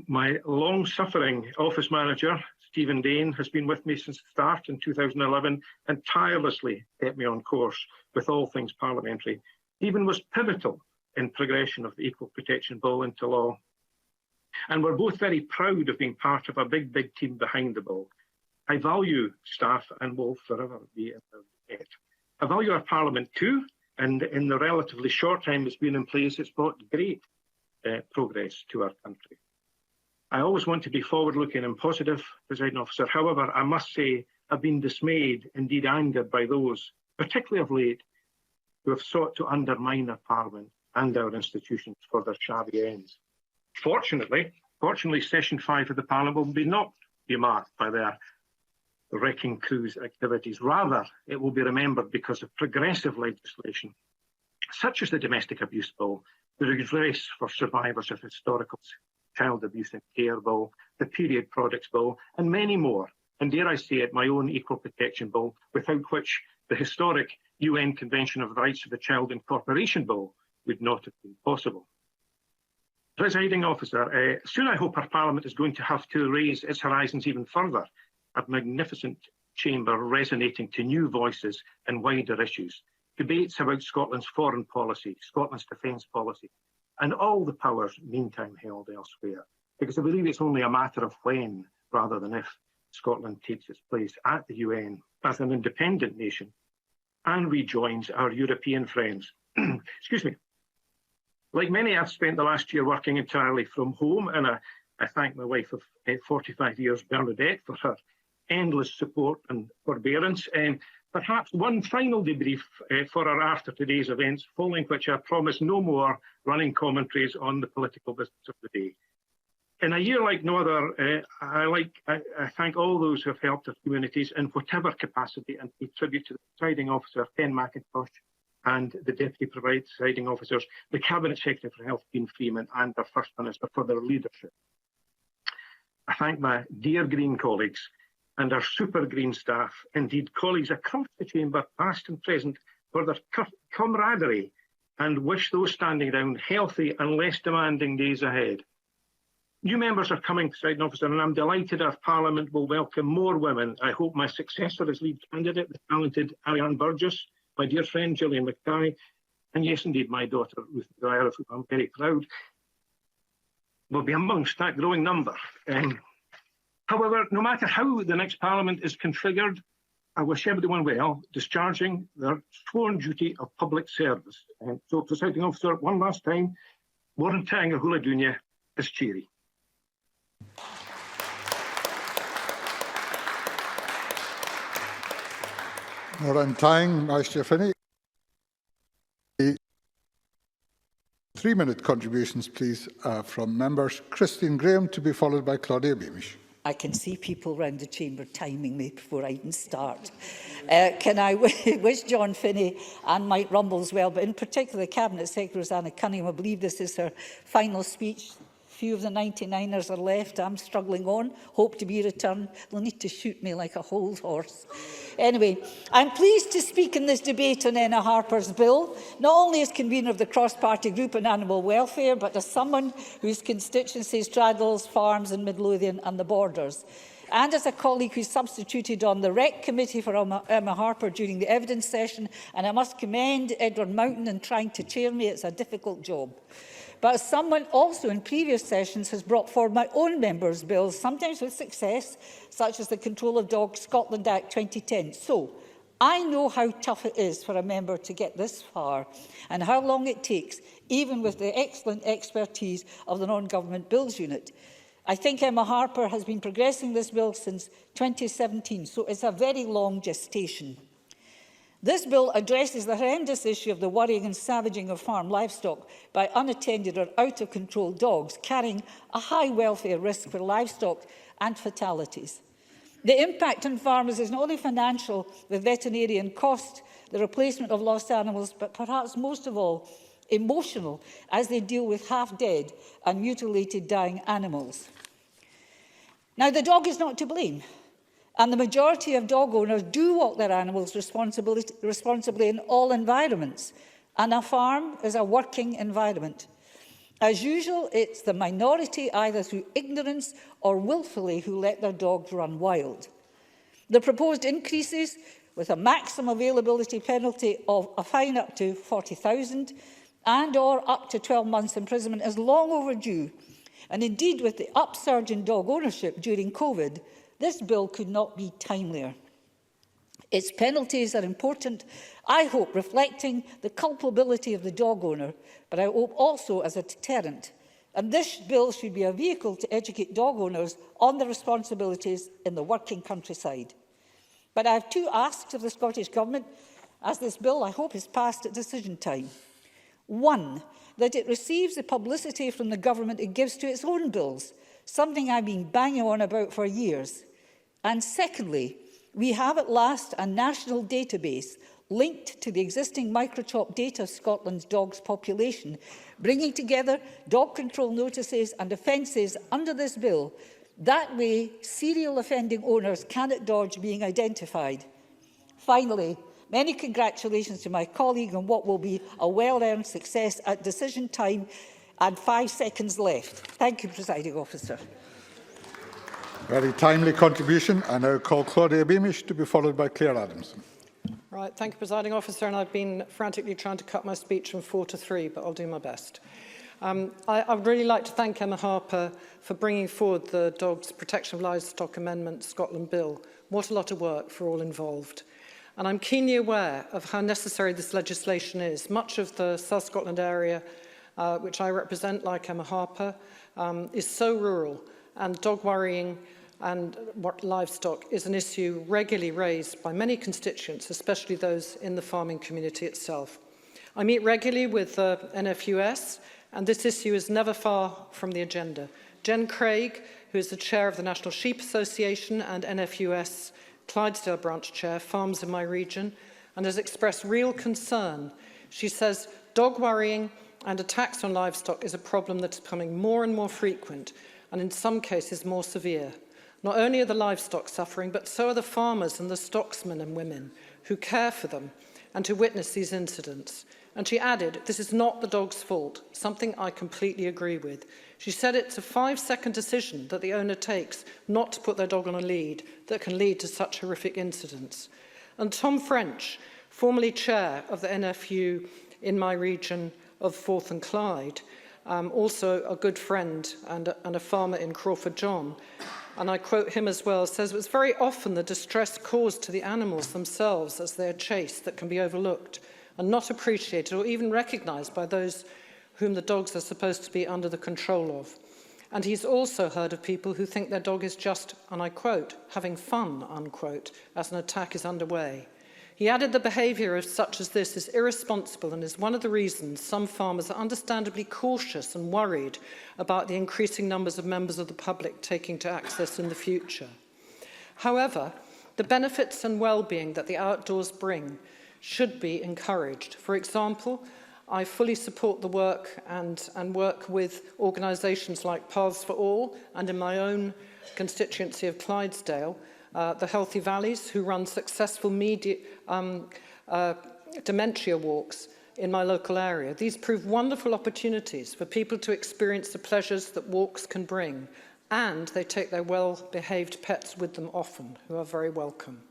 My long-suffering office manager, Stephen Dane, has been with me since the start in 2011 and tirelessly kept me on course with all things parliamentary. Stephen was pivotal in progression of the Equal Protection Bill into law. And we're both very proud of being part of a big, big team behind the bill. I value staff and will forever be in their debt. I value our Parliament too, and in the relatively short time it's been in place, it's brought great progress to our country. I always want to be forward-looking and positive, Presiding Officer. However, I must say I've been dismayed, indeed angered by those, particularly of late, who have sought to undermine our Parliament and our institutions for their shabby ends. Fortunately, Session 5 of the Parliament will not be marked by their wrecking crews activities. Rather, it will be remembered because of progressive legislation, such as the Domestic Abuse Bill, the Redress for Survivors of Historical Child Abuse and Care Bill, the Period Products Bill, and many more. And dare I say it, my own Equal Protection Bill, without which the historic UN Convention of the Rights of the Child Incorporation Bill would not have been possible. Presiding Officer, soon I hope our Parliament is going to have to raise its horizons even further, a magnificent chamber resonating to new voices and wider issues. Debates about Scotland's foreign policy, Scotland's defence policy, and all the powers meantime held elsewhere. Because I believe it's only a matter of when, rather than if, Scotland takes its place at the UN as an independent nation and rejoins our European friends. Excuse me. Like many, I've spent the last year working entirely from home, and I thank my wife of 45 years, Bernadette, for her endless support and forbearance. Perhaps one final debrief for our after today's events, following which I promise no more running commentaries on the political business of the day. In a year like no other, I thank all those who have helped our communities in whatever capacity, and pay tribute to the Presiding Officer, Ken McIntosh, and the Deputy Presiding Officers, the Cabinet Secretary for Health, Dean Freeman, and our First Minister for their leadership. I thank my dear Green colleagues and our super Green staff, indeed colleagues across the chamber, past and present, for their camaraderie, and wish those standing down healthy and less demanding days ahead. New members are coming, Presiding Officer, and I'm delighted our Parliament will welcome more women. I hope my successor as lead candidate, the talented Ariane Burgess, my dear friend Gillian Mackay, and yes, indeed, my daughter Ruth Dwyer, of whom I'm very proud, will be amongst that growing number. However, no matter how the next Parliament is configured, I wish everyone well, discharging their sworn duty of public service. And so, Presiding Officer, one last time, Warren Tanga Hula Dunya is cheery. Warren Tang, Master Finney. 3-minute contributions, please, from members. Christine Graham, to be followed by Claudia Beamish. I can see people round the chamber timing me before I even start. Can I wish John Finney and Mike Rumbles well, but in particular Cabinet Secretary Rosanna Cunningham. I believe this is her final speech. Few of the 99ers are left. I'm struggling on. Hope to be returned. They'll need to shoot me like a whole horse. Anyway, I'm pleased to speak in this debate on Emma Harper's bill, not only as convener of the cross-party group on animal welfare, but as someone whose constituency straddles farms in Midlothian and the borders, and as a colleague who substituted on the REC committee for Emma Harper during the evidence session. And I must commend Edward Mountain in trying to chair me. It's a difficult job. But as someone also in previous sessions has brought forward my own members' bills, sometimes with success, such as the Control of Dogs Scotland Act 2010. So, I know how tough it is for a member to get this far and how long it takes, even with the excellent expertise of the Non-Government Bills Unit. I think Emma Harper has been progressing this bill since 2017, so it's a very long gestation. This bill addresses the horrendous issue of the worrying and savaging of farm livestock by unattended or out-of-control dogs, carrying a high welfare risk for livestock and fatalities. The impact on farmers is not only financial, with veterinarian costs, the replacement of lost animals, but perhaps most of all, emotional, as they deal with half-dead and mutilated dying animals. Now, the dog is not to blame. And the majority of dog owners do walk their animals responsibly in all environments. And a farm is a working environment. As usual, it's the minority, either through ignorance or willfully, who let their dogs run wild. The proposed increases, with a maximum availability penalty of a fine up to £40,000 and or up to 12 months imprisonment, is long overdue. And indeed, with the upsurge in dog ownership during COVID, this bill could not be timelier. Its penalties are important, I hope, reflecting the culpability of the dog owner, but I hope also as a deterrent. And this bill should be a vehicle to educate dog owners on their responsibilities in the working countryside. But I have two asks of the Scottish Government, as this bill, I hope, is passed at decision time. One, that it receives the publicity from the government it gives to its own bills, something I've been banging on about for years. And secondly, we have at last a national database linked to the existing microchip data of Scotland's dogs population, bringing together dog control notices and offences under this bill. That way, serial offending owners cannot dodge being identified. Finally, many congratulations to my colleague on what will be a well-earned success at decision time, and 5 seconds left. Thank you, Presiding Officer. Very timely contribution. I now call Claudia Beamish, to be followed by Claire Adamson. Right, thank you, Presiding Officer, and I've been frantically trying to cut my speech from 4 to 3, but I'll do my best. I'd really like to thank Emma Harper for bringing forward the Dogs Protection of Livestock Amendment Scotland Bill. What a lot of work for all involved. And I'm keenly aware of how necessary this legislation is. Much of the South Scotland area, which I represent, like Emma Harper, is so rural, and dog worrying and livestock is an issue regularly raised by many constituents, especially those in the farming community itself. I meet regularly with NFUS, and this issue is never far from the agenda. Jen Craig, who is the chair of the National Sheep Association and NFUS Clydesdale branch chair, farms in my region, and has expressed real concern. She says dog worrying and attacks on livestock is a problem that is becoming more and more frequent, and in some cases more severe. Not only are the livestock suffering, but so are the farmers and the stocksmen and women who care for them and who witness these incidents. And she added, this is not the dog's fault, something I completely agree with. She said it's a 5-second decision that the owner takes not to put their dog on a lead that can lead to such horrific incidents. And Tom French, formerly chair of the NFU in my region of Forth and Clyde, also a good friend and a farmer in Crawford John, and I quote him as well, says it's very often the distress caused to the animals themselves as they're chased that can be overlooked and not appreciated or even recognised by those whom the dogs are supposed to be under the control of. And he's also heard of people who think their dog is just, and I quote, having fun, unquote, as an attack is underway. He added the behaviour of such as this is irresponsible and is one of the reasons some farmers are understandably cautious and worried about the increasing numbers of members of the public taking to access in the future. However, the benefits and well-being that the outdoors bring should be encouraged. For example, I fully support the work and work with organisations like Paths for All and in my own constituency of Clydesdale, the Healthy Valleys, who run successful dementia walks in my local area. These prove wonderful opportunities for people to experience the pleasures that walks can bring, and they take their well-behaved pets with them often, who are very welcome.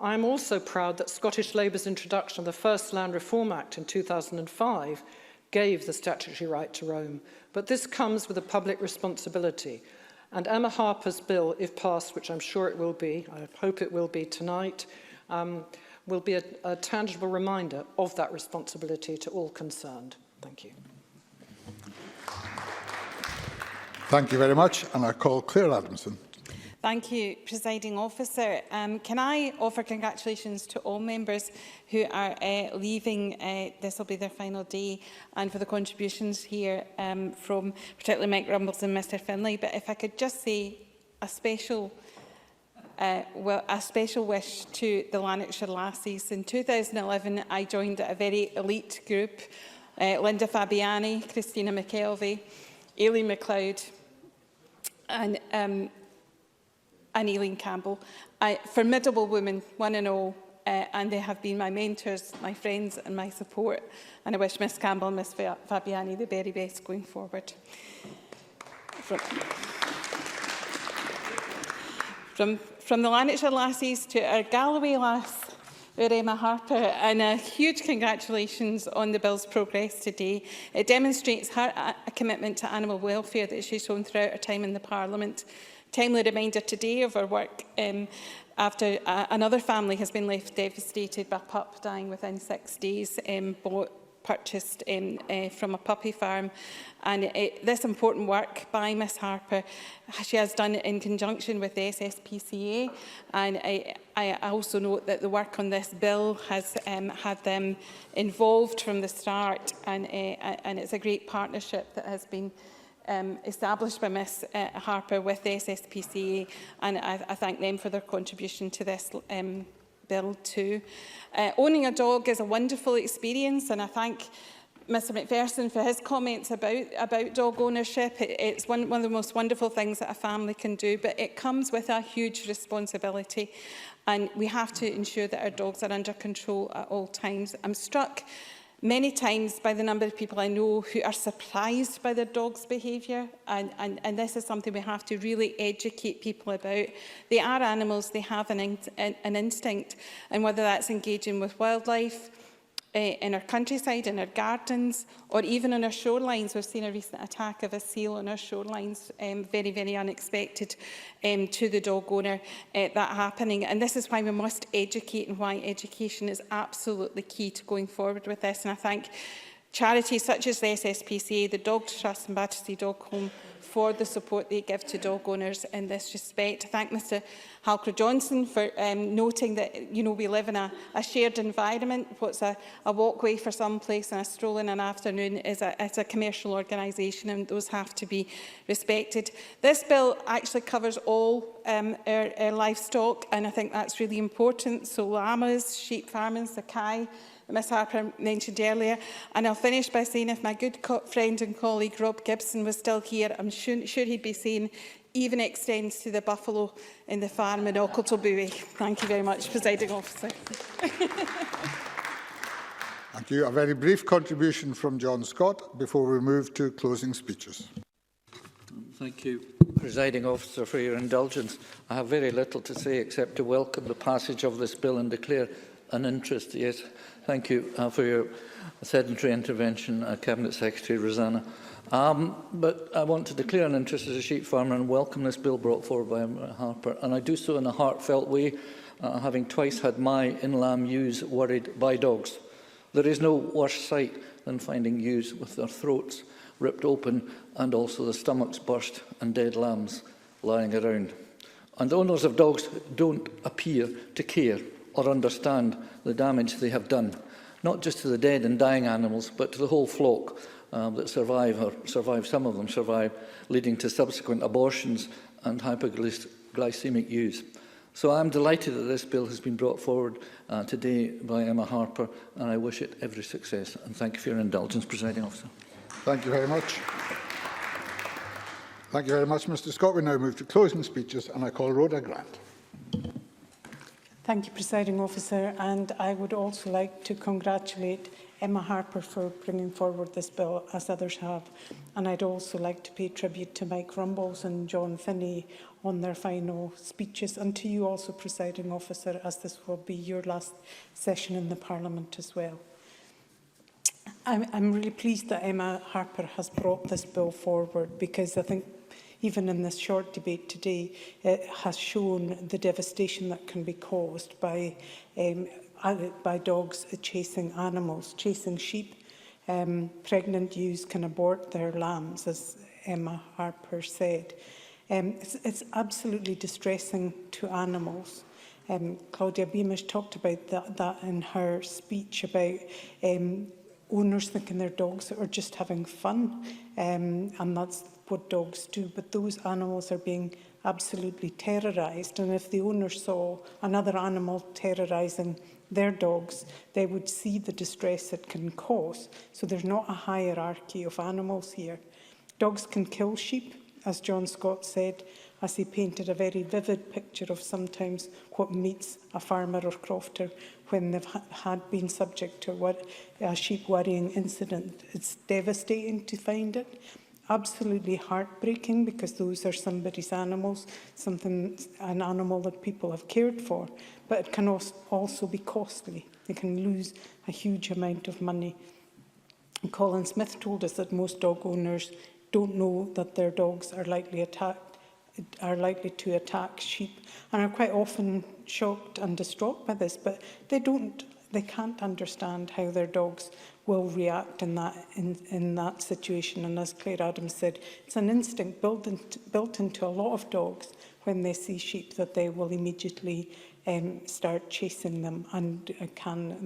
I am also proud that Scottish Labour's introduction of the first Land Reform Act in 2005 gave the statutory right to roam, but this comes with a public responsibility. And Emma Harper's bill, if passed, which I'm sure it will be, I hope it will be tonight, will be a tangible reminder of that responsibility to all concerned. Thank you. Thank you very much. And I call Claire Adamson. Thank you, Presiding Officer. Can I offer congratulations to all members who are leaving, this will be their final day, and for the contributions here from particularly Mike Rumbles and Mr Finlay. But if I could just say a special wish to the Lanarkshire Lassies. In 2011, I joined a very elite group, Linda Fabiani, Christina McKelvey, Aileen MacLeod, and Aileen Campbell. Formidable women, one and all, and they have been my mentors, my friends and my support. And I wish Miss Campbell and Miss Fabiani the very best going forward. From the Lanarkshire Lassies to our Galloway lass, Emma Harper, and a huge congratulations on the bill's progress today. It demonstrates her commitment to animal welfare that she's shown throughout her time in the Parliament. Timely reminder today of our work after another family has been left devastated by a pup dying within 6 days, purchased from a puppy farm. And this important work by Miss Harper, she has done it in conjunction with the SSPCA. And I also note that the work on this bill has had them involved from the start, and it's a great partnership that has been established by Ms Harper with the SSPCA, and I thank them for their contribution to this bill too. Owning a dog is a wonderful experience, and I thank Mr McPherson for his comments about dog ownership. It's one of the most wonderful things that a family can do, but it comes with a huge responsibility, and we have to ensure that our dogs are under control at all times. I'm struck many times by the number of people I know who are surprised by their dog's behaviour, and this is something we have to really educate people about. They are animals, they have an instinct, and whether that's engaging with wildlife, in our countryside, in our gardens, or even on our shorelines. We've seen a recent attack of a seal on our shorelines, very, very unexpected to the dog owner, that happening. And this is why we must educate, and why education is absolutely key to going forward with this. And I thank charities such as the SSPCA, the Dog Trust and Battersea Dog Home for the support they give to dog owners in this respect. I thank Mr Halker-Johnson for noting that, you know, we live in a shared environment. What's a walkway for some place and a stroll in an afternoon is a commercial organisation, and those have to be respected. This bill actually covers all our livestock, and I think that's really important. So llamas, sheep farming, Sakai, Ms Harper mentioned earlier. And I'll finish by saying, if my good friend and colleague Rob Gibson was still here, I'm sure he'd be saying even extends to the buffalo in the farm in Ochiltree. Thank you very much, Presiding Officer. Thank you. A very brief contribution from John Scott before we move to closing speeches. Thank you, Presiding Officer, for your indulgence. I have very little to say except to welcome the passage of this bill and declare an interest. Yes, thank you for your sedentary intervention, Cabinet Secretary Rosanna. But I want to declare an interest as a sheep farmer and welcome this bill brought forward by Emma Harper. And I do so in a heartfelt way, having twice had my in-lamb ewes worried by dogs. There is no worse sight than finding ewes with their throats ripped open and also the stomachs burst and dead lambs lying around. And owners of dogs don't appear to care or understand the damage they have done, not just to the dead and dying animals, but to the whole flock that survive, some of them survive, leading to subsequent abortions and hypoglycemic ewes. So I'm delighted that this bill has been brought forward today by Emma Harper, and I wish it every success. And thank you for your indulgence, Presiding Officer. Thank you very much. Thank you very much, Mr Scott. We now move to closing speeches, and I call Rhoda Grant. Thank you, Presiding Officer, and I would also like to congratulate Emma Harper for bringing forward this bill, as others have. And I'd also like to pay tribute to Mike Rumbles and John Finney on their final speeches, and to you also, Presiding Officer, as this will be your last session in the Parliament as well. I'm really pleased that Emma Harper has brought this bill forward, because I think even in this short debate today, it has shown the devastation that can be caused by dogs chasing animals, chasing sheep. Pregnant ewes can abort their lambs, as Emma Harper said. It's absolutely distressing to animals. Claudia Beamish talked about that in her speech about owners thinking their dogs are just having fun, and that's what dogs do. But those animals are being absolutely terrorised, and if the owner saw another animal terrorising their dogs, they would see the distress it can cause. So there's not a hierarchy of animals here. Dogs can kill sheep, as John Scott said, as he painted a very vivid picture of sometimes what meets a farmer or crofter when they've had been subject to a sheep worrying incident. It's devastating to find it. Absolutely heartbreaking, because those are somebody's animals, an animal that people have cared for. But it can also be costly. They can lose a huge amount of money. And Colin Smith told us that most dog owners don't know that their dogs are likely to attack sheep, and are quite often shocked and distraught by this. But they can't understand how their dogs will react in that situation. And as Claire Adams said, it's an instinct built into a lot of dogs when they see sheep, that they will immediately start chasing them, and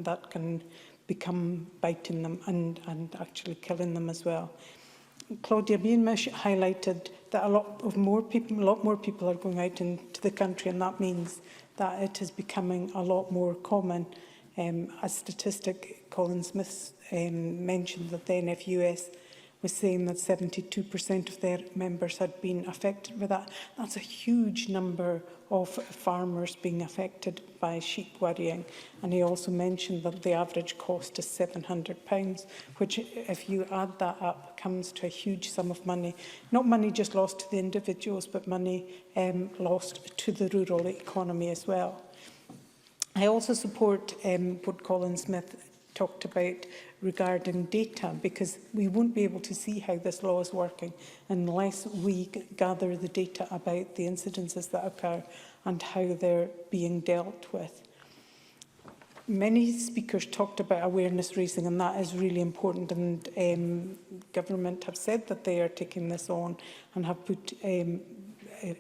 that can become biting them and actually killing them as well. Claudia Beamish highlighted that a lot more people are going out into the country, and that means that it is becoming a lot more common. A statistic, Colin Smith mentioned that the NFUS was saying that 72% of their members had been affected by that. That's a huge number of farmers being affected by sheep worrying. And he also mentioned that the average cost is £700, which, if you add that up, comes to a huge sum of money. Not money just lost to the individuals, but money lost to the rural economy as well. I also support what Colin Smith talked about regarding data, because we won't be able to see how this law is working unless we gather the data about the incidences that occur and how they're being dealt with. Many speakers talked about awareness raising, and that is really important, and government have said that they are taking this on and have put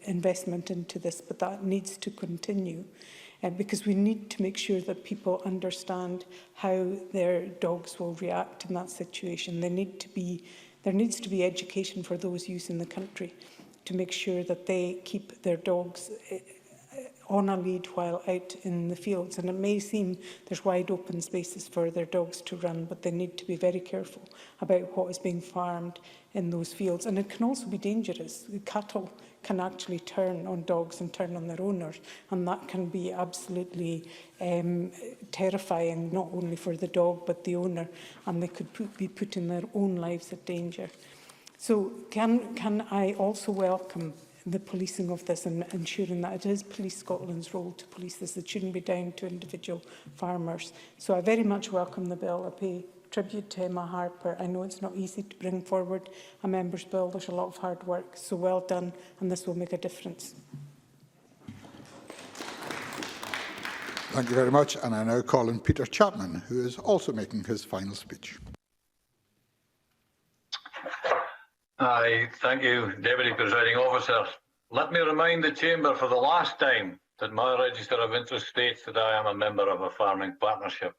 investment into this, but that needs to continue. Because we need to make sure that people understand how their dogs will react in that situation. There needs to be education for those using the country to make sure that they keep their dogs on a lead while out in the fields. And it may seem there's wide open spaces for their dogs to run, but they need to be very careful about what is being farmed in those fields. And it can also be dangerous. The cattle can actually turn on dogs and turn on their owners, and that can be absolutely terrifying, not only for the dog but the owner, and they could be putting their own lives at danger. So can I also welcome the policing of this and ensuring that it is Police Scotland's role to police this. It shouldn't be down to individual farmers. So I very much welcome the bill. I pay tribute to Emma Harper. I know it's not easy to bring forward a member's bill. There's a lot of hard work, so well done, and this will make a difference. Thank you very much. And I now call on Peter Chapman, who is also making his final speech. Thank you, Deputy Presiding Officer. Let me remind the Chamber for the last time that my register of interest states that I am a member of a farming partnership.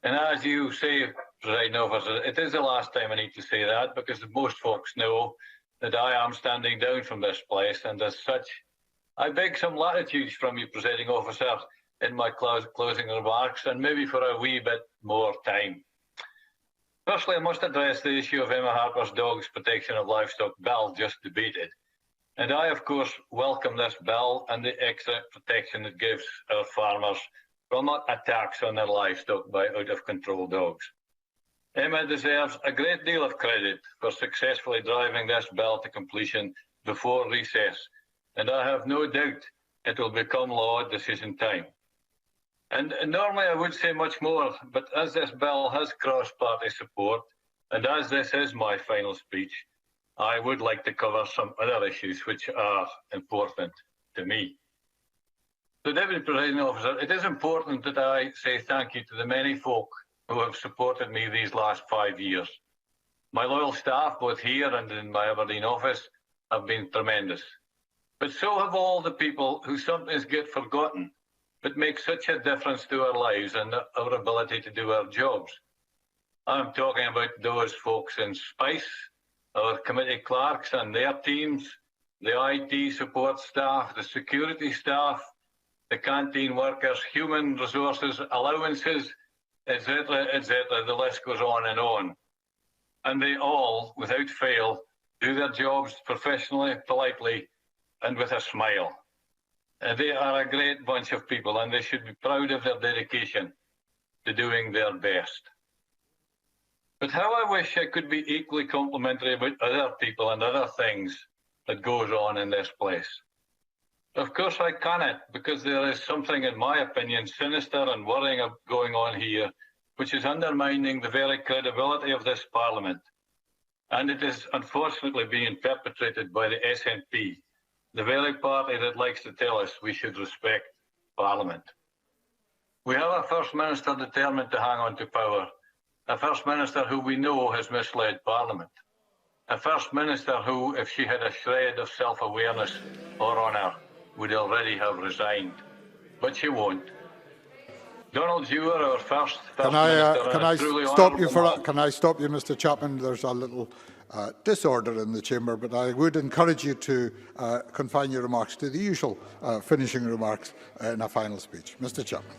And as you say, Presiding Officer, it is the last time I need to say that, because most folks know that I am standing down from this place, and as such, I beg some latitude from you, Presiding Officer, in my closing remarks, and maybe for a wee bit more time. Firstly, I must address the issue of Emma Harper's Dogs Protection of Livestock bill just debated. And I, of course, welcome this bill and the extra protection it gives our farmers from attacks on their livestock by out-of-control dogs. Emma deserves a great deal of credit for successfully driving this bill to completion before recess, and I have no doubt it will become law at decision time. And normally I would say much more, but as this bill has cross-party support, and as this is my final speech, I would like to cover some other issues which are important to me. So, Deputy Presiding Officer, it is important that I say thank you to the many folk who have supported me these last 5 years. My loyal staff, both here and in my Aberdeen office, have been tremendous. But so have all the people who sometimes get forgotten, but make such a difference to our lives and our ability to do our jobs. I'm talking about those folks in Spice, our committee clerks and their teams, the IT support staff, the security staff, the canteen workers, human resources, allowances, etc., etc. The list goes on. And they all, without fail, do their jobs professionally, politely, and with a smile. They are a great bunch of people, and they should be proud of their dedication to doing their best. But how I wish I could be equally complimentary about other people and other things that goes on in this place. Of course I cannot, because there is something, in my opinion, sinister and worrying going on here, which is undermining the very credibility of this Parliament. And it is unfortunately being perpetrated by the SNP, the very party that likes to tell us we should respect Parliament. We have a First Minister determined to hang on to power, a First Minister who we know has misled Parliament, a First Minister who, if she had a shred of self-awareness or honour, would already have resigned. But she won't. Donald Dewar, our first Minister, can I stop you, Mr. Chapman? There's a little disorder in the chamber, but I would encourage you to confine your remarks to the usual finishing remarks in a final speech. Mr. Chapman.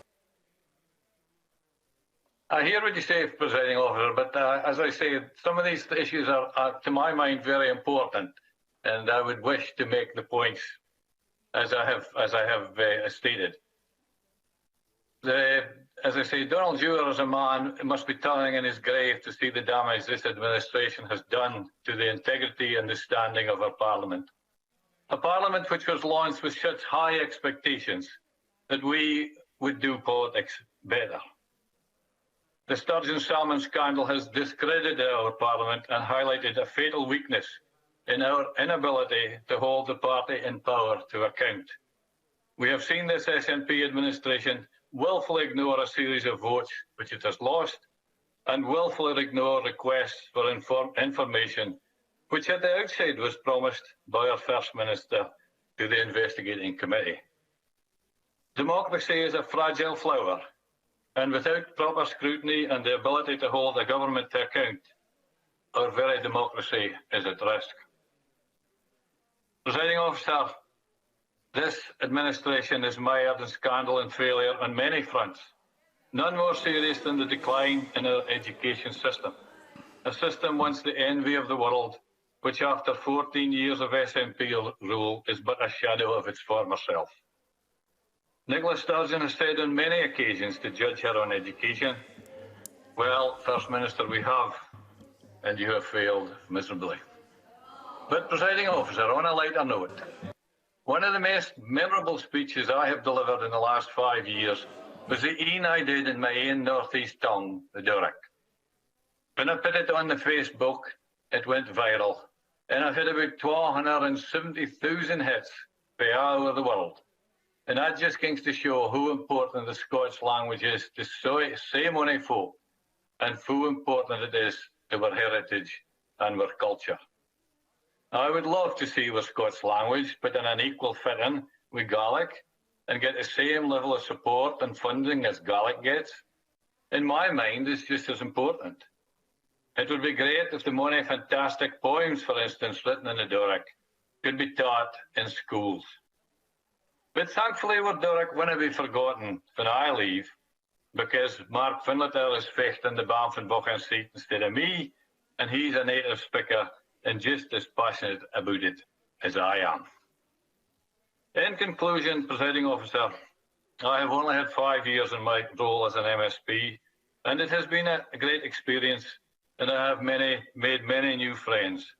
I hear what you say, Presiding Officer, but as I say, some of these issues are, to my mind, very important, and I would wish to make the points as I have stated. As I say, Donald Dewar as a man must be turning in his grave to see the damage this administration has done to the integrity and the standing of our Parliament. A Parliament which was launched with such high expectations that we would do politics better. The Sturgeon Salmon scandal has discredited our Parliament and highlighted a fatal weakness in our inability to hold the party in power to account. We have seen this SNP administration willfully ignore a series of votes which it has lost, and willfully ignore requests for information which at the outset was promised by our First Minister to the investigating committee. Democracy is a fragile flower, and without proper scrutiny and the ability to hold a government to account, our very democracy is at risk. Presiding Officer, this administration is mired in scandal and failure on many fronts, none more serious than the decline in our education system, a system once the envy of the world, which after 14 years of SNP rule is but a shadow of its former self. Nicola Sturgeon has said on many occasions to judge her on education, well, First Minister, we have, and you have failed miserably. But, Presiding Officer, on a lighter note, one of the most memorable speeches I have delivered in the last 5 years was the een I did in my own northeast tongue, the Doric. When I put it on the Facebook, it went viral. And I've had about 270,000 hits by all over the world. And that just goes to show how important the Scots language is to so many folk, and how important it is to our heritage and our culture. I would love to see our Scots language put in an equal fitting with Gaelic and get the same level of support and funding as Gaelic gets. In my mind, it's just as important. It would be great if the many fantastic poems, for instance, written in the Doric, could be taught in schools. But thankfully, our Doric won't be forgotten when I leave, because Mark Finlater is fecht in the Banff-and-Buchan seat instead of me, and he's a native speaker and just as passionate about it as I am. In conclusion, Presiding Officer, I have only had 5 years in my role as an MSP, and it has been a great experience, and I have made many new friends.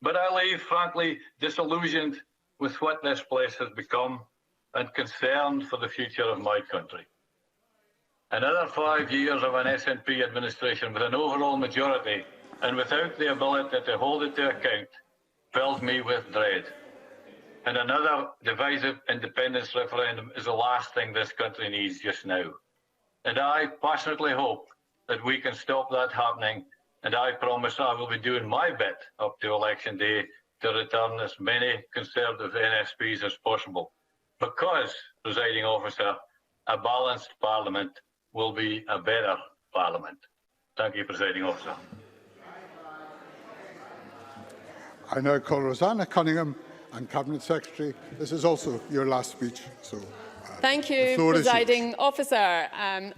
But I leave, frankly, disillusioned with what this place has become and concerned for the future of my country. Another 5 years of an SNP administration with an overall majority and without the ability to hold it to account fills me with dread. And another divisive independence referendum is the last thing this country needs just now. And I passionately hope that we can stop that happening, and I promise I will be doing my bit up to election day to return as many Conservative NSPs as possible. Because, Presiding Officer, a balanced Parliament will be a better Parliament. Thank you, Presiding Officer. I now call Rosanna Cunningham and Cabinet Secretary. This is also your last speech. Thank you, Presiding Officer.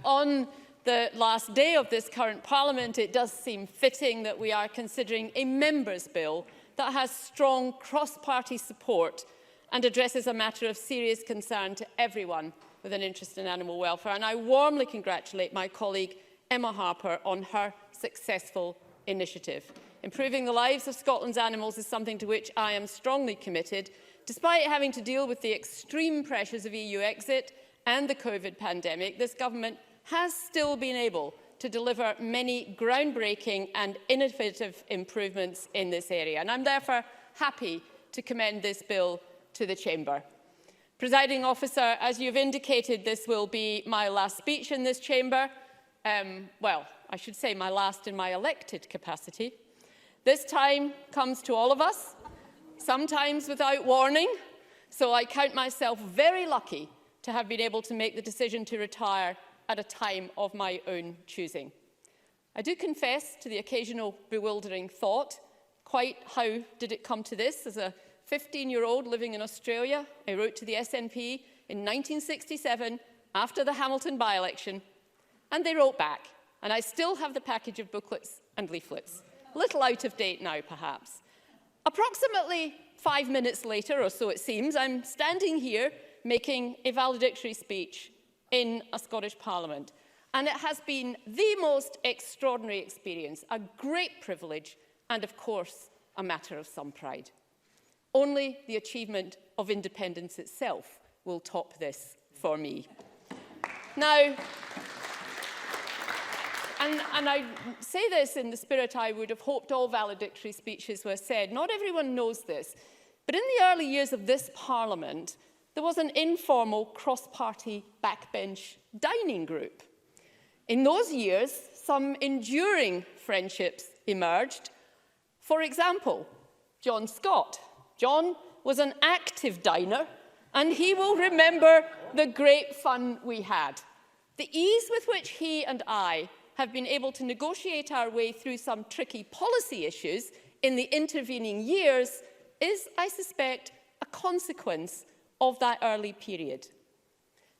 On the last day of this current Parliament, it does seem fitting that we are considering a Members' Bill that has strong cross-party support and addresses a matter of serious concern to everyone with an interest in animal welfare. And I warmly congratulate my colleague Emma Harper on her successful initiative. Improving the lives of Scotland's animals is something to which I am strongly committed. Despite having to deal with the extreme pressures of EU exit and the COVID pandemic, this government has still been able to deliver many groundbreaking and innovative improvements in this area. And I'm therefore happy to commend this bill to the Chamber. Presiding Officer, as you've indicated, this will be my last speech in this Chamber. Well, I should say my last in my elected capacity. This time comes to all of us, sometimes without warning, so I count myself very lucky to have been able to make the decision to retire at a time of my own choosing. I do confess to the occasional bewildering thought, quite how did it come to this? As a 15-year-old living in Australia, I wrote to the SNP in 1967 after the Hamilton by-election, and they wrote back, and I still have the package of booklets and leaflets. A little out of date now, perhaps. Approximately 5 minutes later, or so it seems, I'm standing here making a valedictory speech in a Scottish Parliament. And it has been the most extraordinary experience, a great privilege, and of course, a matter of some pride. Only the achievement of independence itself will top this for me. Now, and I say this in the spirit I would have hoped all valedictory speeches were said. Not everyone knows this, but in the early years of this Parliament, there was an informal cross-party backbench dining group. In those years, some enduring friendships emerged. For example, John Scott. John was an active diner, and he will remember the great fun we had. The ease with which he and I have been able to negotiate our way through some tricky policy issues in the intervening years is, I suspect, a consequence of that early period.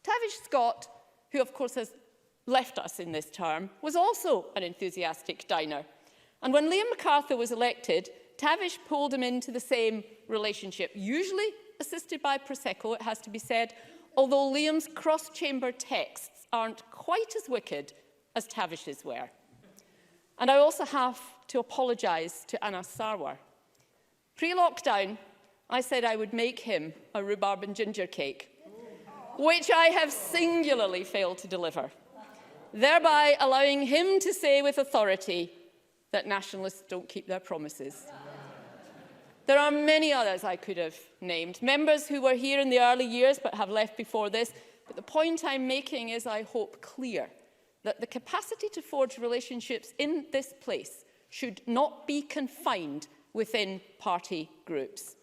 Tavish Scott, who of course has left us in this term, was also an enthusiastic diner. And when Liam MacArthur was elected, Tavish pulled him into the same relationship, usually assisted by Prosecco, it has to be said, although Liam's cross-chamber texts aren't quite as wicked as Tavish's were. And I also have to apologise to Anas Sarwar. Pre-lockdown, I said I would make him a rhubarb and ginger cake, which I have singularly failed to deliver, thereby allowing him to say with authority, that nationalists don't keep their promises. There are many others I could have named, members who were here in the early years but have left before this. But the point I'm making is, I hope, clear, that the capacity to forge relationships in this place should not be confined within party groups.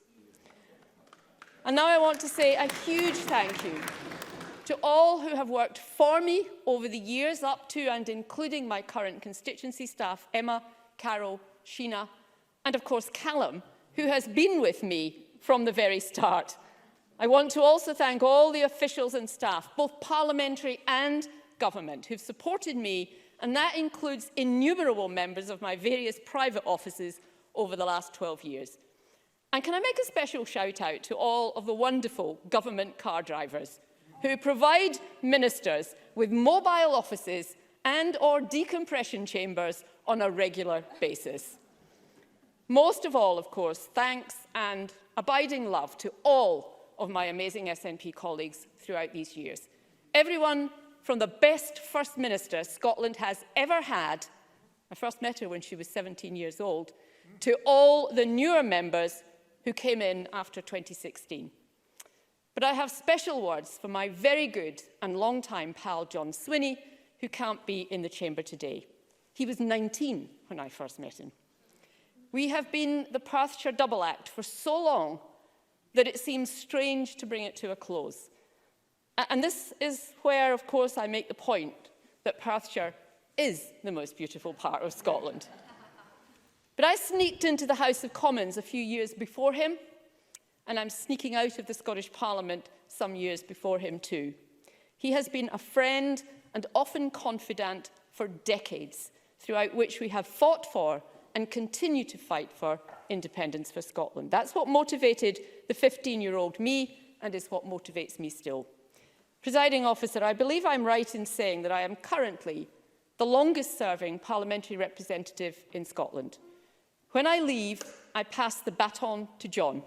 And now I want to say a huge thank you to all who have worked for me over the years, up to and including my current constituency staff, Emma, Carol, Sheena, and of course Callum, who has been with me from the very start. I want to also thank all the officials and staff, both parliamentary and government, who've supported me, and that includes innumerable members of my various private offices over the last 12 years. And can I make a special shout out to all of the wonderful government car drivers who provide ministers with mobile offices and/or decompression chambers on a regular basis. Most of all, of course, thanks and abiding love to all of my amazing SNP colleagues throughout these years. Everyone from the best First Minister Scotland has ever had, I first met her when she was 17 years old, to all the newer members who came in after 2016. But I have special words for my very good and long-time pal John Swinney, who can't be in the chamber today. He was 19 when I first met him. We have been the Perthshire double act for so long that it seems strange to bring it to a close. And this is where, of course, I make the point that Perthshire is the most beautiful part of Scotland. But I sneaked into the House of Commons a few years before him, and I'm sneaking out of the Scottish Parliament some years before him too. He has been a friend and often confidant for decades, throughout which we have fought for and continue to fight for independence for Scotland. That's what motivated the 15-year-old me, and is what motivates me still. Presiding Officer, I believe I'm right in saying that I am currently the longest-serving parliamentary representative in Scotland. When I leave, I pass the baton to John,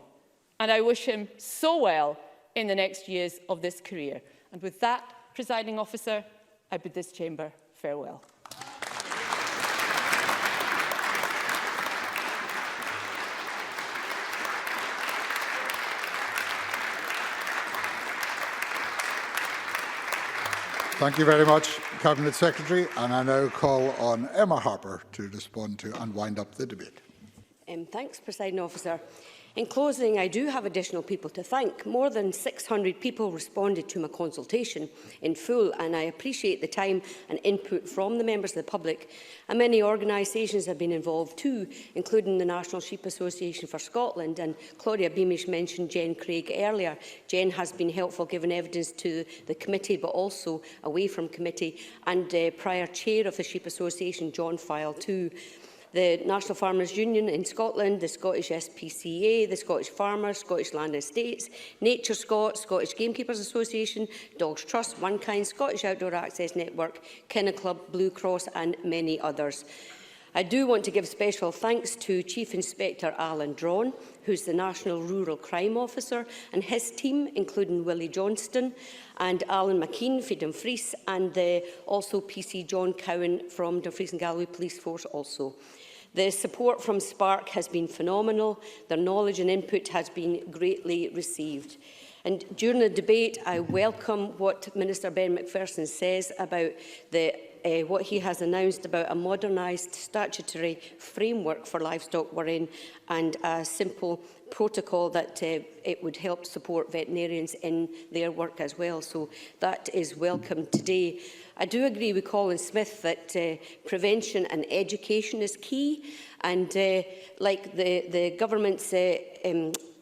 and I wish him so well in the next years of this career. And with that, Presiding Officer, I bid this chamber farewell. Thank you very much, Cabinet Secretary. And I now call on Emma Harper to respond to and wind up the debate. Thanks, Presiding Officer. In closing, I do have additional people to thank. More than 600 people responded to my consultation in full, and I appreciate the time and input from the members of the public. And many organisations have been involved too, including the National Sheep Association for Scotland, and Claudia Beamish mentioned Jen Craig earlier. Jen has been helpful giving evidence to the committee, but also away from committee, and prior chair of the Sheep Association, John File too. The National Farmers Union in Scotland, the Scottish SPCA, the Scottish Farmers, Scottish Land Estates, Nature Scot, Scottish Gamekeepers Association, Dogs Trust, One Kind, Scottish Outdoor Access Network, Kennel Club, Blue Cross and many others. I do want to give special thanks to Chief Inspector Alan Drawn, who's the National Rural Crime Officer, and his team, including Willie Johnston and Alan McKean for Dumfries, and also PC John Cowan from Dumfries and Galloway Police Force also. The support from Spark has been phenomenal. Their knowledge and input has been greatly received. And during the debate, I welcome what Minister Ben McPherson says about what he has announced about a modernised statutory framework for livestock worrying and a simple protocol that it would help support veterinarians in their work as well. So that is welcome today. I do agree with Colin Smith that prevention and education is key, and like the government's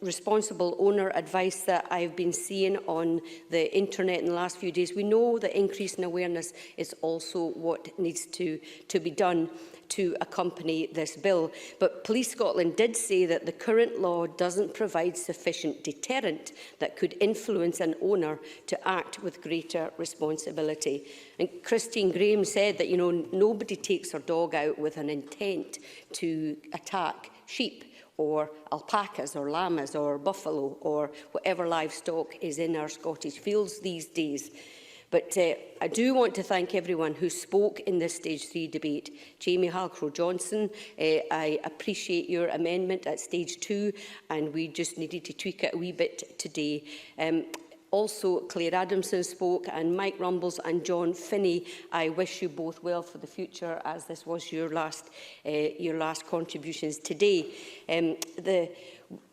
responsible owner advice that I've been seeing on the internet in the last few days, we know that increase in awareness is also what needs to be done to accompany this bill. But Police Scotland did say that the current law doesn't provide sufficient deterrent that could influence an owner to act with greater responsibility. And Christine Graham said that, nobody takes their dog out with an intent to attack sheep or alpacas or llamas or buffalo or whatever livestock is in our Scottish fields these days. But I do want to thank everyone who spoke in this Stage 3 debate. Jamie Halcrow-Johnson, I appreciate your amendment at Stage 2, and we just needed to tweak it a wee bit today. Also, Claire Adamson spoke, and Mike Rumbles and John Finney. I wish you both well for the future, as this was your last contributions today.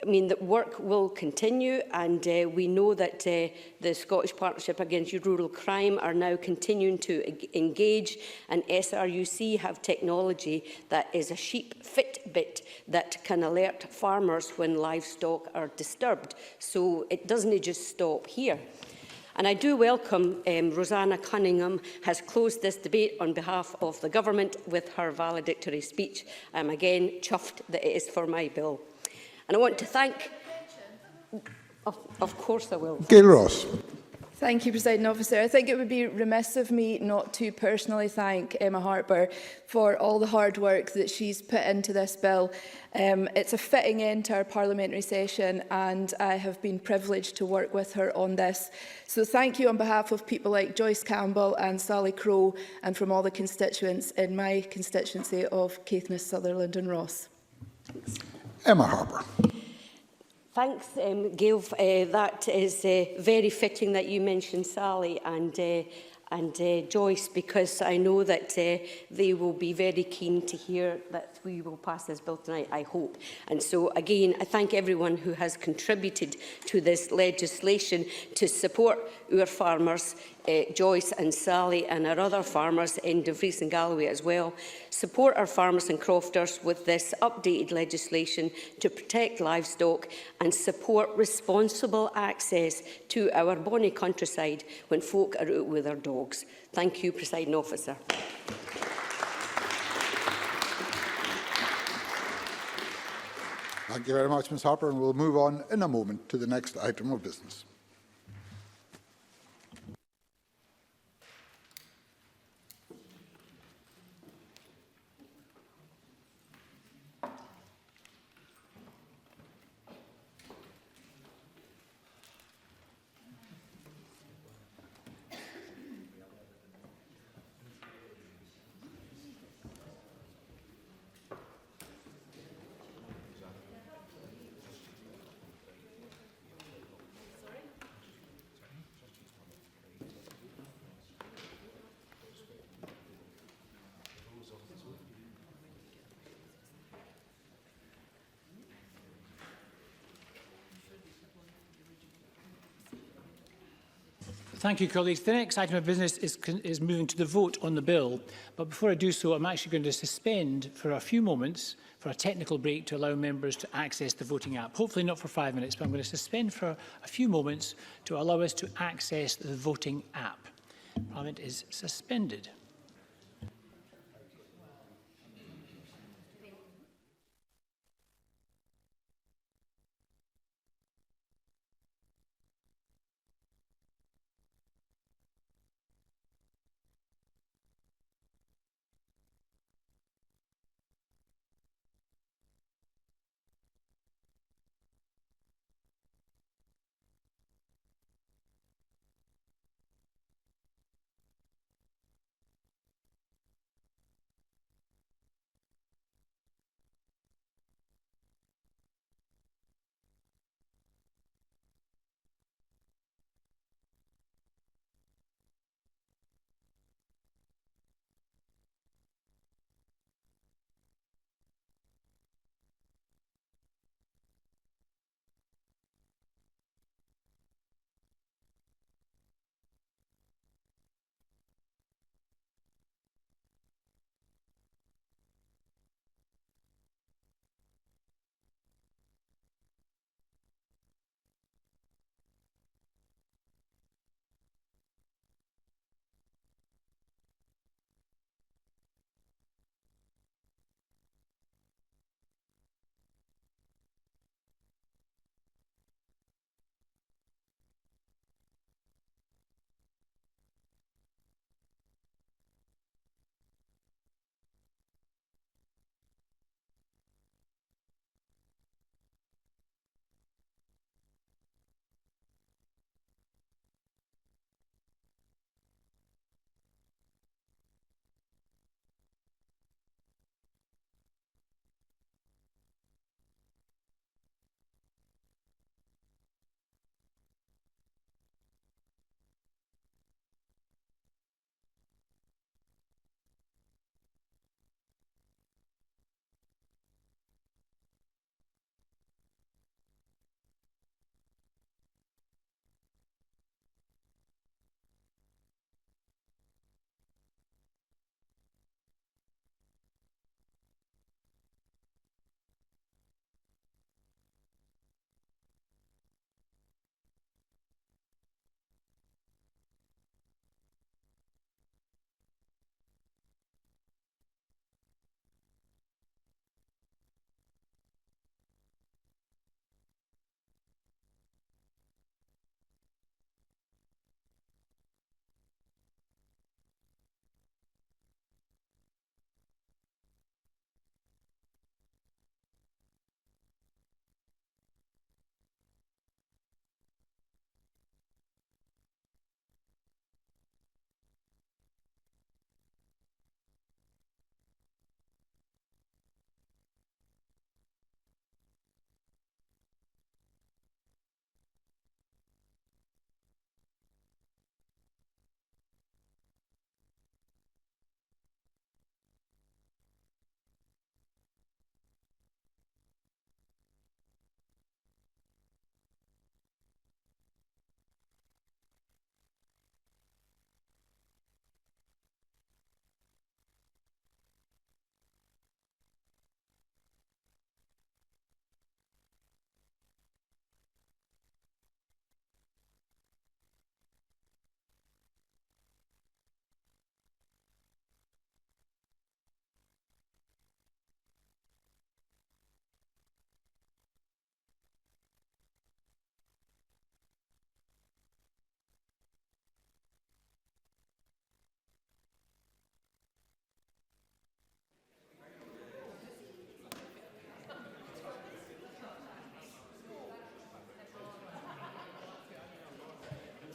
The work will continue, and we know that the Scottish Partnership Against Rural Crime are now continuing to engage, and SRUC have technology that is a sheep Fitbit that can alert farmers when livestock are disturbed. So it doesn't just stop here. And I do welcome Rosanna Cunningham has closed this debate on behalf of the Government with her valedictory speech. I'm again chuffed that it is for my bill. And I want to thank... Of course I will. Gail Ross. Thank you, Presiding Officer. I think it would be remiss of me not to personally thank Emma Harper for all the hard work that she's put into this bill. It's a fitting end to our parliamentary session, and I have been privileged to work with her on this. So thank you on behalf of people like Joyce Campbell and Sally Crowe, and from all the constituents in my constituency of Caithness, Sutherland and Ross. Emma Harper. Thanks, Gail. That is very fitting that you mentioned Sally and Joyce, because I know that they will be very keen to hear that we will pass this bill tonight, I hope. And so, again, I thank everyone who has contributed to this legislation to support our farmers, Joyce and Sally, and our other farmers in Dumfries and Galloway as well. Support our farmers and crofters with this updated legislation to protect livestock, and support responsible access to our bonny countryside when folk are out with their dogs. Thank you, Presiding Officer. Thank you very much, Ms Harper, and we'll move on in a moment to the next item of business. Thank you, colleagues. The next item of business is moving to the vote on the bill. But before I do so, I'm actually going to suspend for a few moments for a technical break to allow members to access the voting app. Hopefully not for 5 minutes, but I'm going to suspend for a few moments to allow us to access the voting app. Parliament is suspended.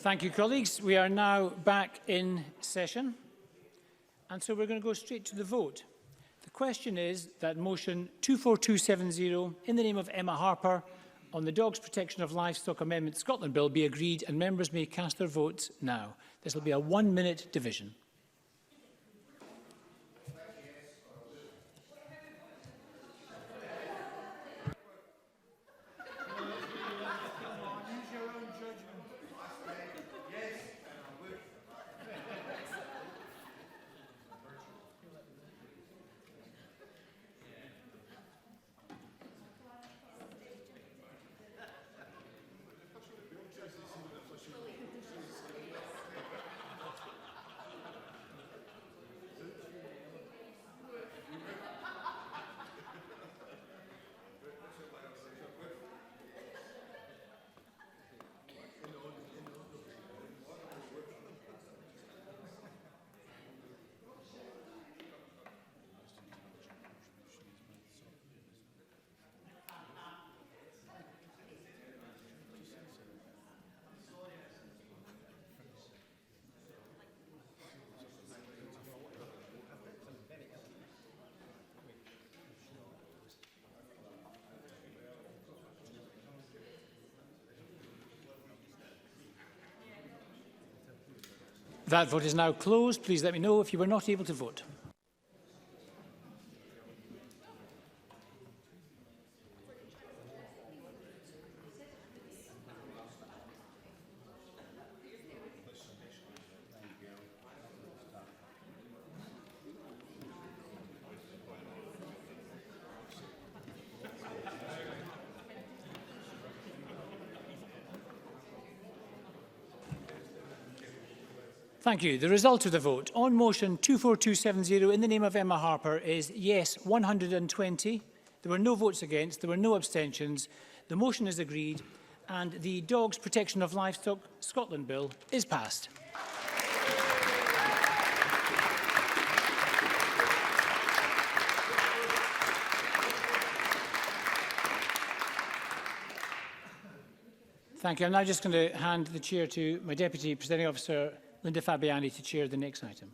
Thank you, colleagues. We are now back in session. And so we're going to go straight to the vote. The question is that motion 24270 in the name of Emma Harper on the Dogs Protection of Livestock Amendment Scotland Bill be agreed, and members may cast their votes now. This will be a 1-minute division. That vote is now closed. Please let me know if you were not able to vote. Thank you. The result of the vote on motion 24270 in the name of Emma Harper is yes 120. There were no votes against. There were no abstentions. The motion is agreed and the Dogs Protection of Livestock Scotland Bill is passed. Thank you. I'm now just going to hand the chair to my Deputy Presiding Officer, Linda Fabiani, to chair the next item.